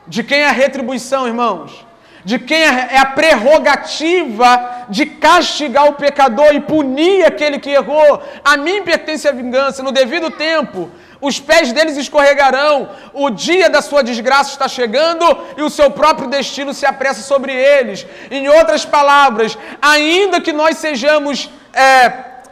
Speaker 1: De quem é a retribuição, irmãos? De quem é a prerrogativa de castigar o pecador e punir aquele que errou? A mim pertence a vingança, no devido tempo. Os pés deles escorregarão, o dia da sua desgraça está chegando e o seu próprio destino se apressa sobre eles. Em outras palavras, ainda que nós sejamos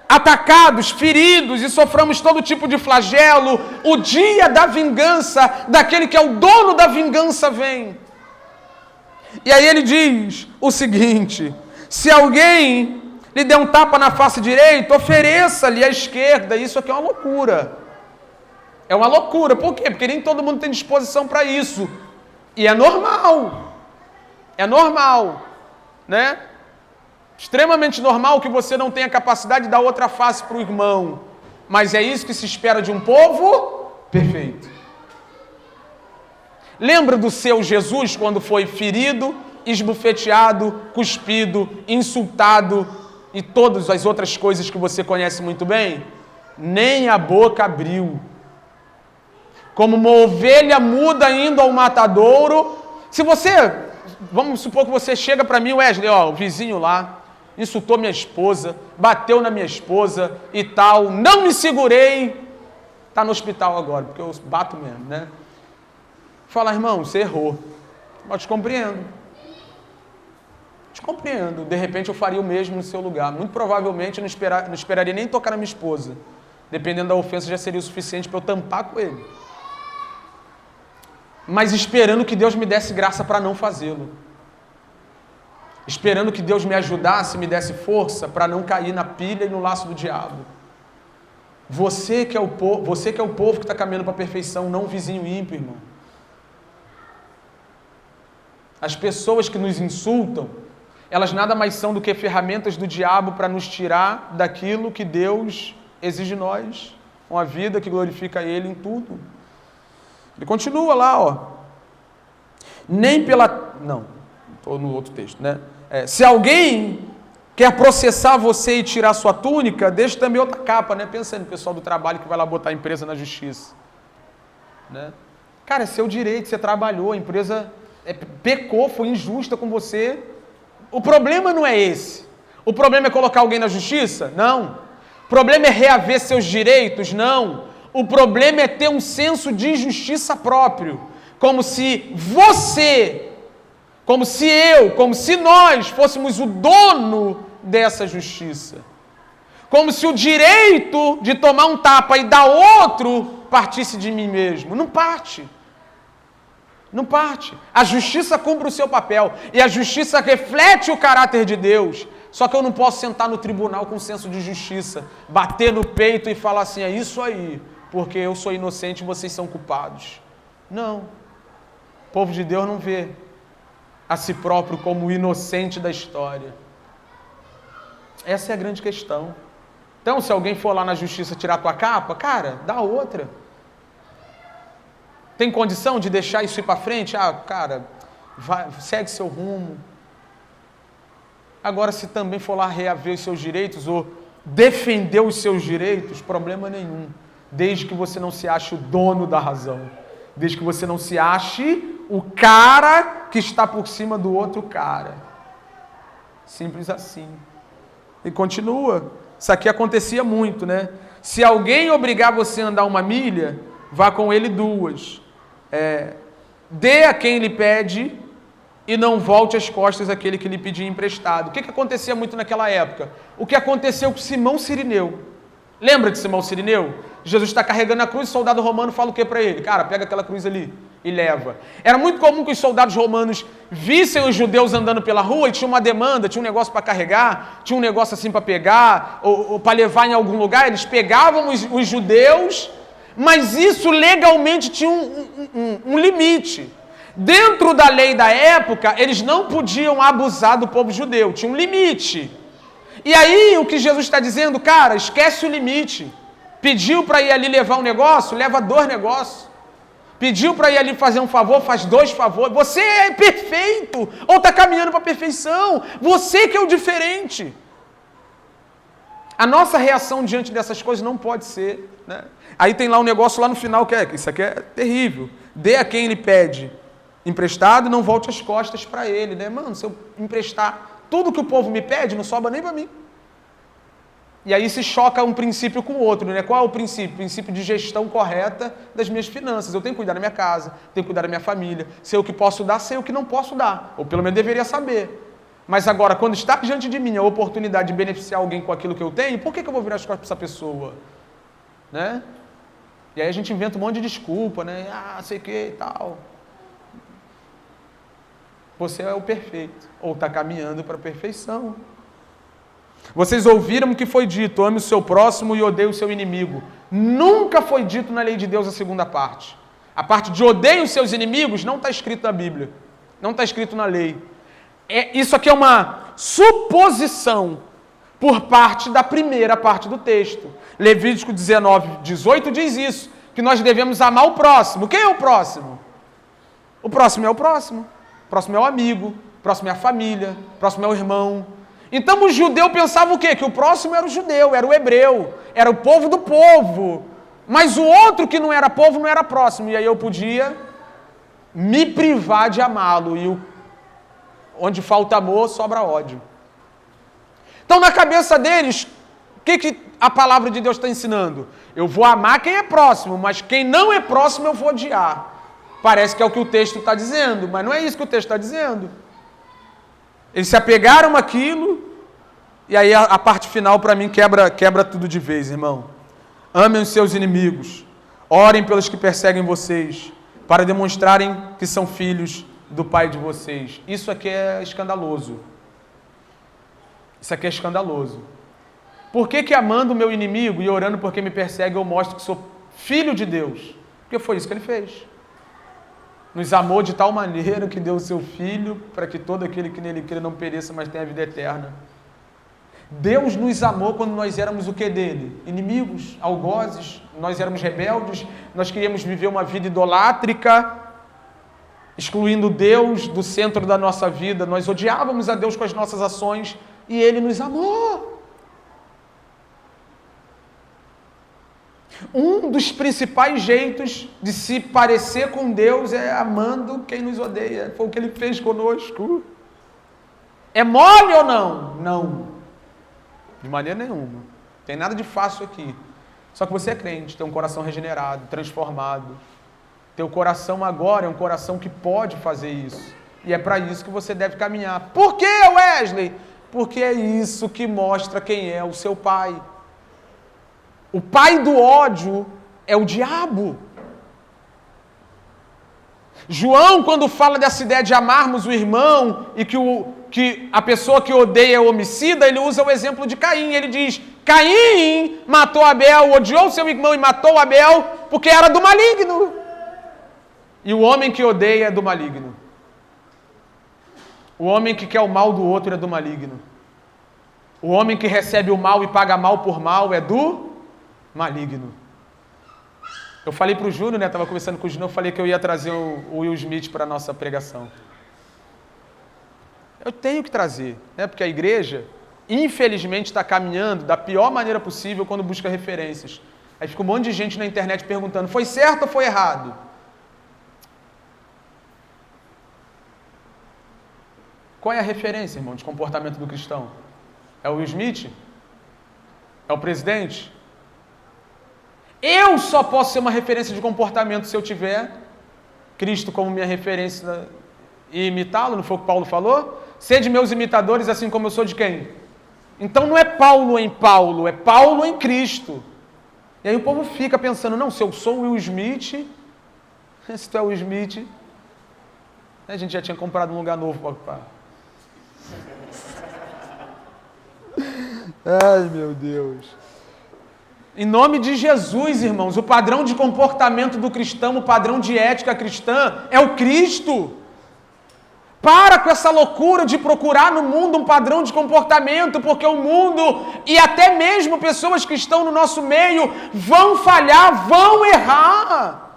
Speaker 1: atacados, feridos e soframos todo tipo de flagelo, o dia da vingança, daquele que é o dono da vingança, vem. E aí ele diz o seguinte: se alguém lhe der um tapa na face direita, ofereça-lhe a esquerda. Isso aqui é uma loucura. É uma loucura. Por quê? Porque nem todo mundo tem disposição para isso. E é normal. É normal. Né? Extremamente normal que você não tenha capacidade de dar outra face para o irmão. Mas é isso que se espera de um povo perfeito. Lembra do seu Jesus quando foi ferido, esbofeteado, cuspido, insultado e todas as outras coisas que você conhece muito bem? Nem a boca abriu. Como uma ovelha muda indo ao matadouro. Se você, vamos supor que você chega para mim, Wesley, o vizinho lá, insultou minha esposa, bateu na minha esposa e tal, não me segurei, está no hospital agora, porque eu bato mesmo, né? Fala, irmão, você errou. Eu te compreendo. Te compreendo. De repente eu faria o mesmo no seu lugar. Muito provavelmente eu não esperaria nem tocar na minha esposa. Dependendo da ofensa, já seria o suficiente para eu tampar com ele. Mas esperando que Deus me desse graça para não fazê-lo. esperando que Deus me ajudasse, me desse força para não cair na pilha e no laço do diabo. Você que é o povo que está caminhando para a perfeição, não o vizinho ímpio, irmão. As pessoas que nos insultam, elas nada mais são do que ferramentas do diabo para nos tirar daquilo que Deus exige de nós, uma vida que glorifica Ele em tudo. Ele continua lá, ó. Nem pela... Não, estou no outro texto, né? Se alguém quer processar você e tirar sua túnica, deixa também outra capa, né? Pensa no pessoal do trabalho que vai lá botar a empresa na justiça. Né? Cara, é seu direito, você trabalhou, a empresa pecou, foi injusta com você. O problema não é esse. O problema é colocar alguém na justiça? Não. O problema é reaver seus direitos? Não. O problema é ter um senso de justiça próprio. Como se você, como se eu, como se nós fôssemos o dono dessa justiça. Como se o direito de tomar um tapa e dar outro partisse de mim mesmo. Não parte. Não parte. A justiça cumpre o seu papel. E a justiça reflete o caráter de Deus. Só que eu não posso sentar no tribunal com senso de justiça, bater no peito e falar assim, é isso aí, porque eu sou inocente e vocês são culpados. Não. O povo de Deus não vê a si próprio como o inocente da história. Essa é a grande questão. Então, se alguém for lá na justiça tirar tua capa, cara, dá outra. Tem condição de deixar isso ir para frente? Ah, cara, segue seu rumo. Agora, se também for lá reaver os seus direitos ou defender os seus direitos, problema nenhum. Desde que você não se ache o dono da razão. Desde que você não se ache o cara que está por cima do outro cara. Simples assim. E continua. Isso aqui acontecia muito, né? Se alguém obrigar você a andar 1 milha, vá com ele 2. Dê a quem lhe pede e não volte as costas àquele que lhe pedia emprestado. O que acontecia muito naquela época? O que aconteceu com Simão Cirineu. Lembra de Simão Cirineu? Jesus está carregando a cruz, o soldado romano fala o que para ele? Cara, pega aquela cruz ali e leva. Era muito comum que os soldados romanos vissem os judeus andando pela rua e tinha uma demanda, tinha um negócio para carregar, tinha um negócio assim para pegar, ou para levar em algum lugar. Eles pegavam os judeus, mas isso legalmente tinha um limite. Dentro da lei da época, eles não podiam abusar do povo judeu, tinha um limite. E aí, o que Jesus está dizendo, cara, esquece o limite. Pediu para ir ali levar um negócio, leva 2 negócios. Pediu para ir ali fazer um favor, faz 2 favores. Você é perfeito, ou está caminhando para a perfeição. Você que é o diferente. A nossa reação diante dessas coisas não pode ser, né? Aí tem lá um negócio lá no final que isso aqui é terrível. Dê a quem ele pede emprestado e não volte as costas para ele, né? Mano, se eu emprestar tudo que o povo me pede, não sobra nem para mim. E aí se choca um princípio com o outro, né? Qual é o princípio? O princípio de gestão correta das minhas finanças. Eu tenho que cuidar da minha casa, tenho que cuidar da minha família, sei o que posso dar, sei o que não posso dar. Ou pelo menos deveria saber. Mas agora, quando está diante de mim a oportunidade de beneficiar alguém com aquilo que eu tenho, por que eu vou virar as costas para essa pessoa? Né? E aí a gente inventa um monte de desculpa, né? Ah, sei o que e tal. Você é o perfeito, ou está caminhando para a perfeição. Vocês ouviram o que foi dito, ame o seu próximo e odeie o seu inimigo. Nunca foi dito na lei de Deus a segunda parte. A parte de odeie os seus inimigos não está escrito na Bíblia. Não está escrito na lei. Isso aqui é uma suposição por parte da primeira parte do texto. Levítico 19:18 diz isso, que nós devemos amar o próximo. Quem é o próximo? O próximo é o próximo. O próximo é o amigo, o próximo é a família, o próximo é o irmão. Então o judeu pensava o quê? Que o próximo era o judeu, era o hebreu, era o povo do povo. Mas o outro que não era povo não era próximo. E aí eu podia me privar de amá-lo. E onde falta amor, sobra ódio. Então na cabeça deles, o que a palavra de Deus está ensinando? Eu vou amar quem é próximo, mas quem não é próximo eu vou odiar. Parece que é o que o texto está dizendo, mas não é isso que o texto está dizendo. Eles se apegaram àquilo, e aí a parte final para mim quebra tudo de vez, irmão. Amem os seus inimigos, orem pelos que perseguem vocês, para demonstrarem que são filhos do Pai de vocês. Isso aqui é escandaloso. Isso aqui é escandaloso. Por que amando o meu inimigo e orando porque me persegue, eu mostro que sou filho de Deus? Porque foi isso que ele fez. Nos amou de tal maneira que deu o seu Filho para que todo aquele que nele crê não pereça, mas tenha a vida eterna. Deus nos amou quando nós éramos o que dele? Inimigos, algozes, nós éramos rebeldes, nós queríamos viver uma vida idolátrica, excluindo Deus do centro da nossa vida, nós odiávamos a Deus com as nossas ações e Ele nos amou. Um dos principais jeitos de se parecer com Deus é amando quem nos odeia. Foi o que Ele fez conosco. É mole ou não? Não. De maneira nenhuma. Não tem nada de fácil aqui. Só que você é crente, tem um coração regenerado, transformado. Teu coração agora é um coração que pode fazer isso. E é para isso que você deve caminhar. Por que, Wesley? Porque é isso que mostra quem é o seu pai. O pai do ódio é o diabo. João, quando fala dessa ideia de amarmos o irmão e que a pessoa que odeia é homicida, ele usa o exemplo de Caim. Ele diz, Caim matou Abel, odiou seu irmão e matou Abel porque era do maligno. E o homem que odeia é do maligno. O homem que quer o mal do outro é do maligno. O homem que recebe o mal e paga mal por mal é do maligno. Eu falei para o Júnior, né? Estava conversando com o Júnior, eu falei que eu ia trazer o Will Smith para a nossa pregação. Eu tenho que trazer, né? Porque a igreja, infelizmente, está caminhando da pior maneira possível quando busca referências. Aí fica um monte de gente na internet perguntando, foi certo ou foi errado? Qual é a referência, irmão, de comportamento do cristão? É o Will Smith? É o presidente? Eu só posso ser uma referência de comportamento se eu tiver Cristo como minha referência e imitá-lo, não foi o que Paulo falou? Sede meus imitadores assim como eu sou de quem? Então não é Paulo em Paulo, é Paulo em Cristo. E aí o povo fica pensando, não, se eu sou o Will Smith, se tu é o Will Smith, a gente já tinha comprado um lugar novo para ocupar. Ai, meu Deus. Em nome de Jesus, irmãos, o padrão de comportamento do cristão, o padrão de ética cristã é o Cristo. Para com essa loucura de procurar no mundo um padrão de comportamento, porque o mundo e até mesmo pessoas que estão no nosso meio vão falhar, vão errar.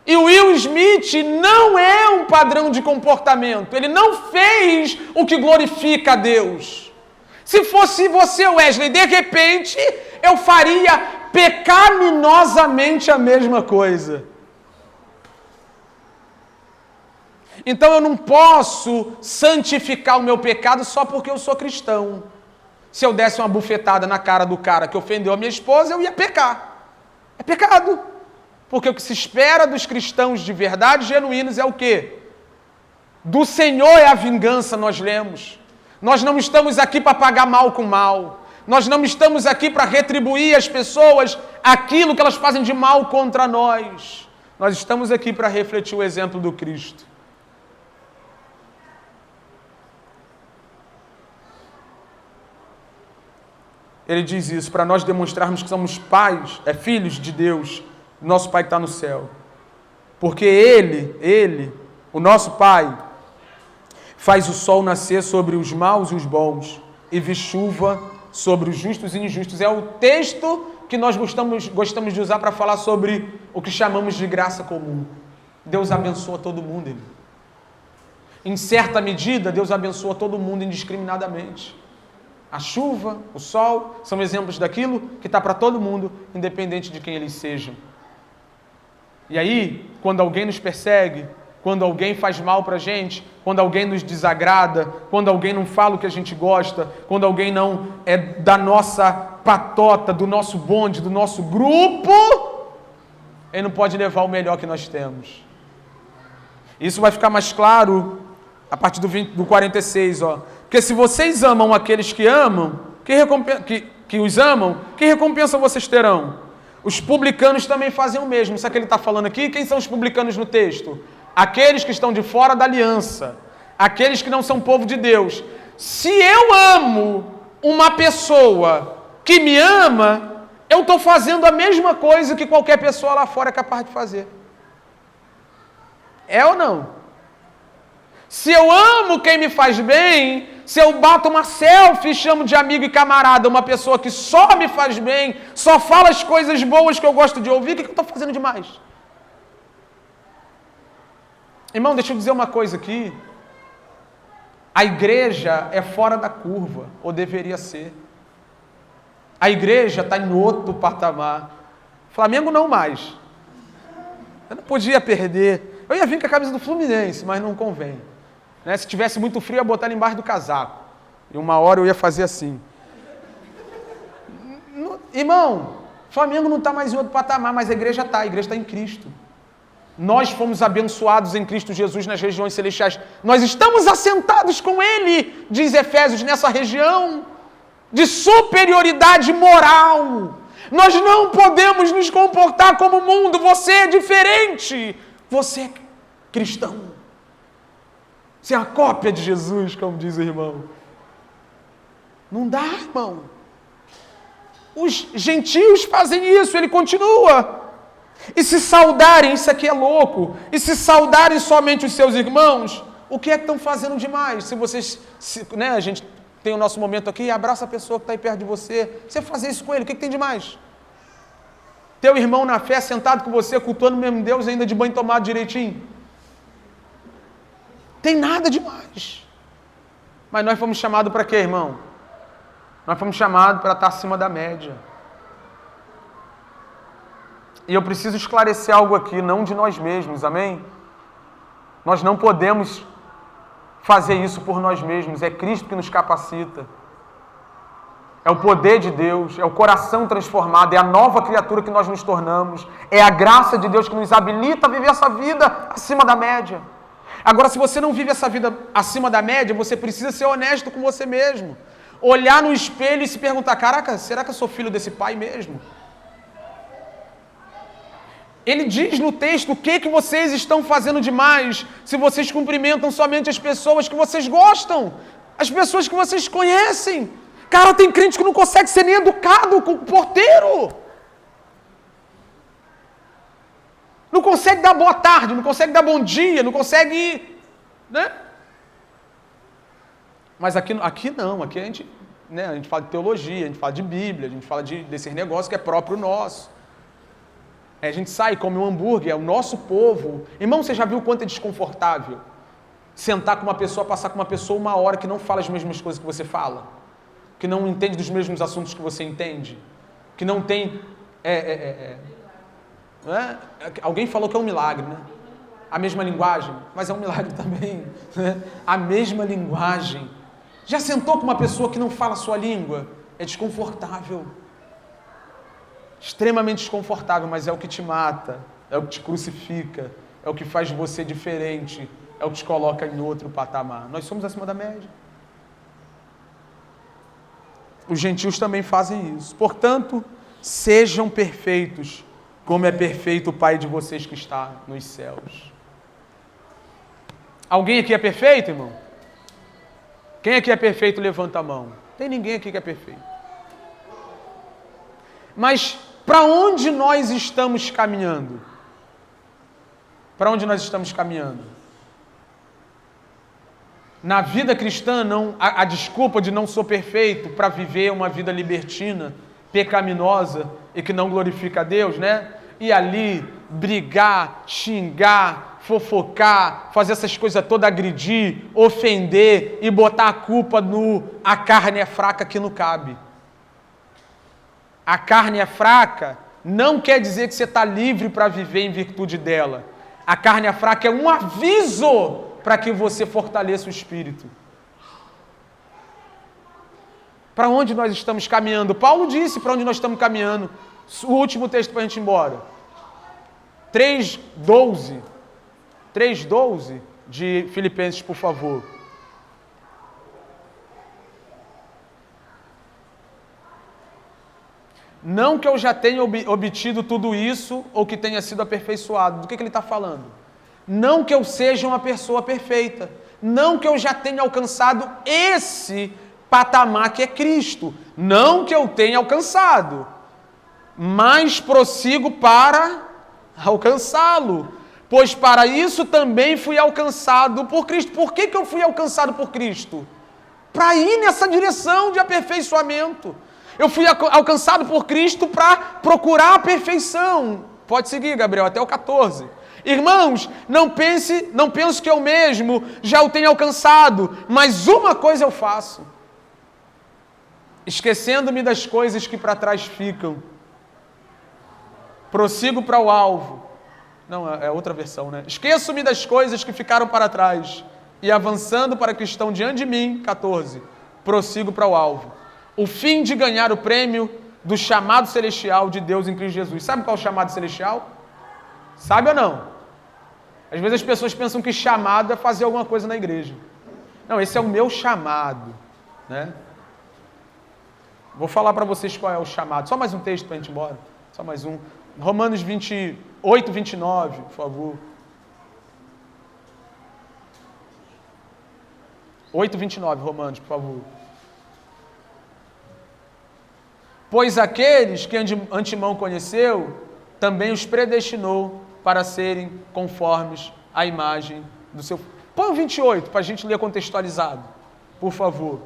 Speaker 1: E o Will Smith não é um padrão de comportamento. Ele não fez o que glorifica a Deus. Se fosse você, Wesley, de repente eu faria pecaminosamente a mesma coisa. Então eu não posso santificar o meu pecado só porque eu sou cristão. Se eu desse uma bufetada na cara do cara que ofendeu a minha esposa, eu ia pecar. É pecado. Porque o que se espera dos cristãos de verdade, genuínos, é o quê? Do Senhor é a vingança, nós lemos. Nós não estamos aqui para pagar mal com mal. Nós não estamos aqui para retribuir às pessoas aquilo que elas fazem de mal contra nós. Nós estamos aqui para refletir o exemplo do Cristo. Ele diz isso para nós demonstrarmos que somos pais, filhos de Deus, nosso Pai que está no céu. Porque Ele, o nosso Pai, faz o sol nascer sobre os maus e os bons e vi chuva sobre os justos e injustos. É o texto que nós gostamos de usar para falar sobre o que chamamos de graça comum. Deus abençoa todo mundo, irmão. Em certa medida, Deus abençoa todo mundo indiscriminadamente. A chuva, o sol, são exemplos daquilo que está para todo mundo, independente de quem eles sejam. E aí, quando alguém nos persegue, quando alguém faz mal para a gente, quando alguém nos desagrada, quando alguém não fala o que a gente gosta, quando alguém não é da nossa patota, do nosso bonde, do nosso grupo, ele não pode levar o melhor que nós temos. Isso vai ficar mais claro a partir do 46, ó. Porque se vocês amam aqueles que amam, que os amam, que recompensa vocês terão? Os publicanos também fazem o mesmo. Isso é que ele está falando aqui. Quem são os publicanos no texto? Aqueles que estão de fora da aliança. Aqueles que não são povo de Deus. se eu amo uma pessoa que me ama, eu estou fazendo a mesma coisa que qualquer pessoa lá fora é capaz de fazer. É ou não? Se eu amo quem me faz bem, se eu bato uma selfie e chamo de amigo e camarada uma pessoa que só me faz bem, só fala as coisas boas que eu gosto de ouvir, o que eu estou fazendo demais? Irmão, deixa eu dizer uma coisa aqui. A igreja é fora da curva, ou deveria ser. A igreja está em outro patamar. Flamengo não mais. Eu não podia perder. Eu ia vir com a camisa do Fluminense, mas não convém. Né? Se tivesse muito frio, eu ia botar ele embaixo do casaco. E uma hora eu ia fazer assim. Irmão, Flamengo não está mais em outro patamar, mas a igreja está em Cristo. Nós fomos abençoados em Cristo Jesus nas regiões celestiais. Nós estamos assentados com Ele, diz Efésios, nessa região de superioridade moral. Nós não podemos nos comportar como o mundo. Você é diferente. Você é cristão. Você é a cópia de Jesus, como diz o irmão. Não dá, irmão. Os gentios fazem isso, ele continua. E se saudarem, isso aqui é louco, e se saudarem somente os seus irmãos, o que é que estão fazendo demais? Se vocês, né, a gente tem o nosso momento aqui, abraça a pessoa que está aí perto de você, você fazer isso com ele, o que tem demais? Teu irmão na fé, sentado com você, cultuando o mesmo Deus, ainda de banho tomado direitinho? Tem nada demais. Mas nós fomos chamados para quê, irmão? Nós fomos chamados para estar acima da média. E eu preciso esclarecer algo aqui, não de nós mesmos, amém? Nós não podemos fazer isso por nós mesmos, é Cristo que nos capacita. É o poder de Deus, é o coração transformado, é a nova criatura que nós nos tornamos, é a graça de Deus que nos habilita a viver essa vida acima da média. Agora, se você não vive essa vida acima da média, você precisa ser honesto com você mesmo. Olhar no espelho e se perguntar, caraca, será que eu sou filho desse pai mesmo? Ele diz no texto o que vocês estão fazendo demais se vocês cumprimentam somente as pessoas que vocês gostam, as pessoas que vocês conhecem. Cara, tem crente que não consegue ser nem educado com o porteiro. Não consegue dar boa tarde, não consegue dar bom dia, não consegue... né? Mas aqui não, aqui a gente fala de teologia, a gente fala de Bíblia, a gente fala desses negócios que é próprio nosso. A gente sai, come um hambúrguer, é o nosso povo. Irmão, você já viu o quanto é desconfortável sentar com uma pessoa, passar com uma pessoa 1 hora que não fala as mesmas coisas que você fala, que não entende dos mesmos assuntos que você entende, que não tem... Alguém falou que é um milagre, né? A mesma linguagem, mas é um milagre também, né? A mesma linguagem. Já sentou com uma pessoa que não fala a sua língua? É desconfortável. Extremamente desconfortável, mas é o que te mata, é o que te crucifica, é o que faz você diferente, é o que te coloca em outro patamar. Nós somos acima da média. Os gentios também fazem isso. Portanto, sejam perfeitos, como é perfeito o Pai de vocês que está nos céus. Alguém aqui é perfeito, irmão? Quem aqui é perfeito, levanta a mão. Tem ninguém aqui que é perfeito. Mas para onde nós estamos caminhando? Para onde nós estamos caminhando? Na vida cristã, a desculpa de não sou perfeito para viver uma vida libertina, pecaminosa e que não glorifica a Deus, né? E ali brigar, xingar, fofocar, fazer essas coisas todas, agredir, ofender e botar a culpa no a carne é fraca que não cabe. A carne é fraca não quer dizer que você está livre para viver em virtude dela. A carne é fraca é um aviso para que você fortaleça o espírito. Para onde nós estamos caminhando? Paulo disse para onde nós estamos caminhando. O último texto para a gente ir embora. 3:12 de Filipenses, por favor. Não que eu já tenha obtido tudo isso ou que tenha sido aperfeiçoado. Do que ele está falando? Não que eu seja uma pessoa perfeita. Não que eu já tenha alcançado esse patamar que é Cristo. Não que eu tenha alcançado, mas prossigo para alcançá-lo. Pois para isso também fui alcançado por Cristo. Por que eu fui alcançado por Cristo? Para ir nessa direção de aperfeiçoamento. Eu fui alcançado por Cristo para procurar a perfeição. Pode seguir, Gabriel, até o 14. Irmãos, não penso que eu mesmo já o tenha alcançado, mas uma coisa eu faço. Esquecendo-me das coisas que para trás ficam, prossigo para o alvo. Não, é outra versão, né? Esqueço-me das coisas que ficaram para trás e avançando para que estão diante de mim, 14, prossigo para o alvo. O fim de ganhar o prêmio do chamado celestial de Deus em Cristo Jesus. Sabe qual é o chamado celestial? Sabe ou não? Às vezes as pessoas pensam que chamado é fazer alguma coisa na igreja. Não, esse é o meu chamado, né? Vou falar para vocês qual é o chamado. Só mais um texto para a gente ir embora. Só mais um. Romanos 28, 29, por favor. 8, 29, Romanos, por favor. Pois aqueles que antemão conheceu, também os predestinou para serem conformes à imagem do seu... Põe o 28, para a gente ler contextualizado, por favor.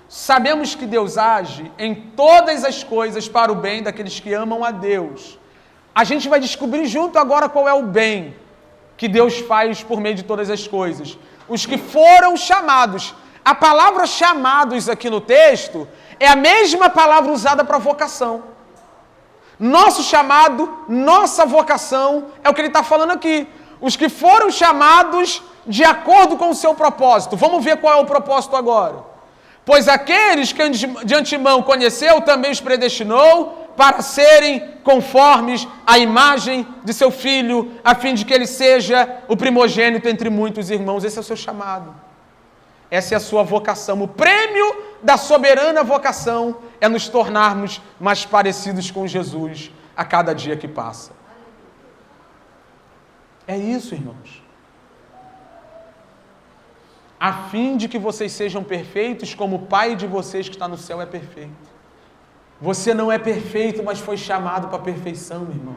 Speaker 1: Sabemos que Deus age em todas as coisas para o bem daqueles que amam a Deus. A gente vai descobrir junto agora qual é o bem que Deus faz por meio de todas as coisas. Os que foram chamados. A palavra chamados aqui no texto é a mesma palavra usada para vocação. Nosso chamado, nossa vocação, é o que ele está falando aqui. Os que foram chamados de acordo com o seu propósito. Vamos ver qual é o propósito agora. Pois aqueles que de antemão conheceu, também os predestinou para serem conformes à imagem de seu Filho, a fim de que ele seja o primogênito entre muitos irmãos. Esse é o seu chamado. Essa é a sua vocação. O prêmio da soberana vocação é nos tornarmos mais parecidos com Jesus a cada dia que passa. É isso, irmãos. A fim de que vocês sejam perfeitos, como o Pai de vocês que está no céu é perfeito. Você não é perfeito, mas foi chamado para a perfeição, irmão.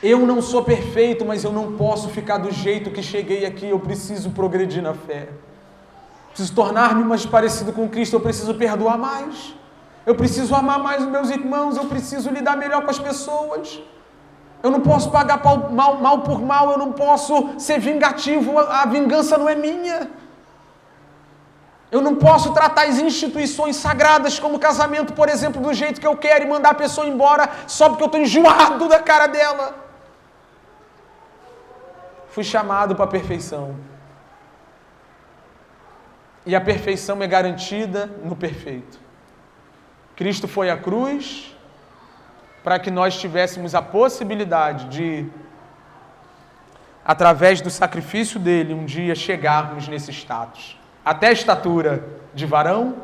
Speaker 1: Eu não sou perfeito, mas eu não posso ficar do jeito que cheguei aqui. Eu preciso progredir na fé. Preciso tornar-me mais parecido com Cristo. Eu preciso perdoar mais. Eu preciso amar mais os meus irmãos. Eu preciso lidar melhor com as pessoas. Eu não posso pagar mal por mal. Eu não posso ser vingativo. A vingança não é minha. Eu não posso tratar as instituições sagradas como casamento, por exemplo, do jeito que eu quero e mandar a pessoa embora só porque eu estou enjoado da cara dela. Fui chamado para a perfeição. E a perfeição é garantida no perfeito. Cristo foi à cruz para que nós tivéssemos a possibilidade de, através do sacrifício dele, um dia chegarmos nesse status. Até a estatura de varão.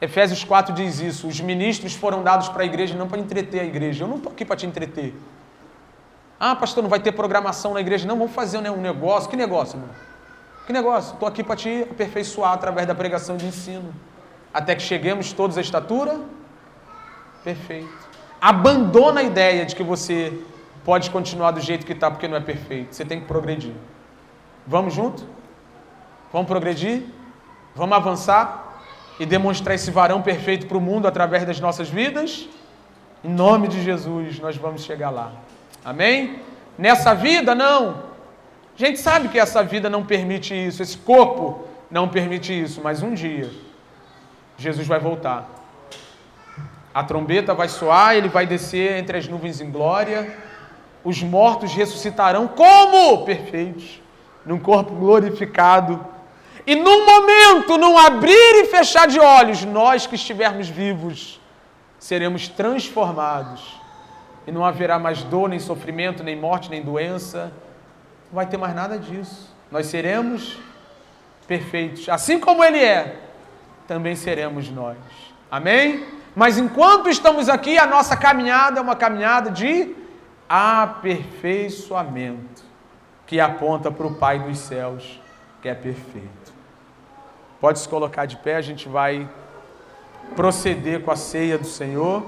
Speaker 1: Efésios 4 diz isso. Os ministros foram dados para a igreja não para entreter a igreja. Eu não estou aqui para te entreter. Ah, pastor, não vai ter programação na igreja. Não, vamos fazer um negócio. Que negócio, irmão? Que negócio? Estou aqui para te aperfeiçoar através da pregação e de ensino. Até que cheguemos todos à estatura perfeita. Abandona a ideia de que você pode continuar do jeito que está porque não é perfeito. Você tem que progredir. Vamos junto? Vamos progredir? Vamos avançar e demonstrar esse varão perfeito para o mundo através das nossas vidas? Em nome de Jesus, nós vamos chegar lá. Amém? Nessa vida, não. A gente sabe que essa vida não permite isso, esse corpo não permite isso, mas um dia Jesus vai voltar. A trombeta vai soar, ele vai descer entre as nuvens em glória, os mortos ressuscitarão como perfeitos, num corpo glorificado. E num momento, num abrir e fechar de olhos, nós que estivermos vivos, seremos transformados. E não haverá mais dor, nem sofrimento, nem morte, nem doença. Não vai ter mais nada disso. Nós seremos perfeitos. Assim como Ele é, também seremos nós. Amém? Mas enquanto estamos aqui, a nossa caminhada é uma caminhada de aperfeiçoamento. que aponta para o Pai dos céus, que é perfeito. Pode se colocar de pé, a gente vai proceder com a ceia do Senhor.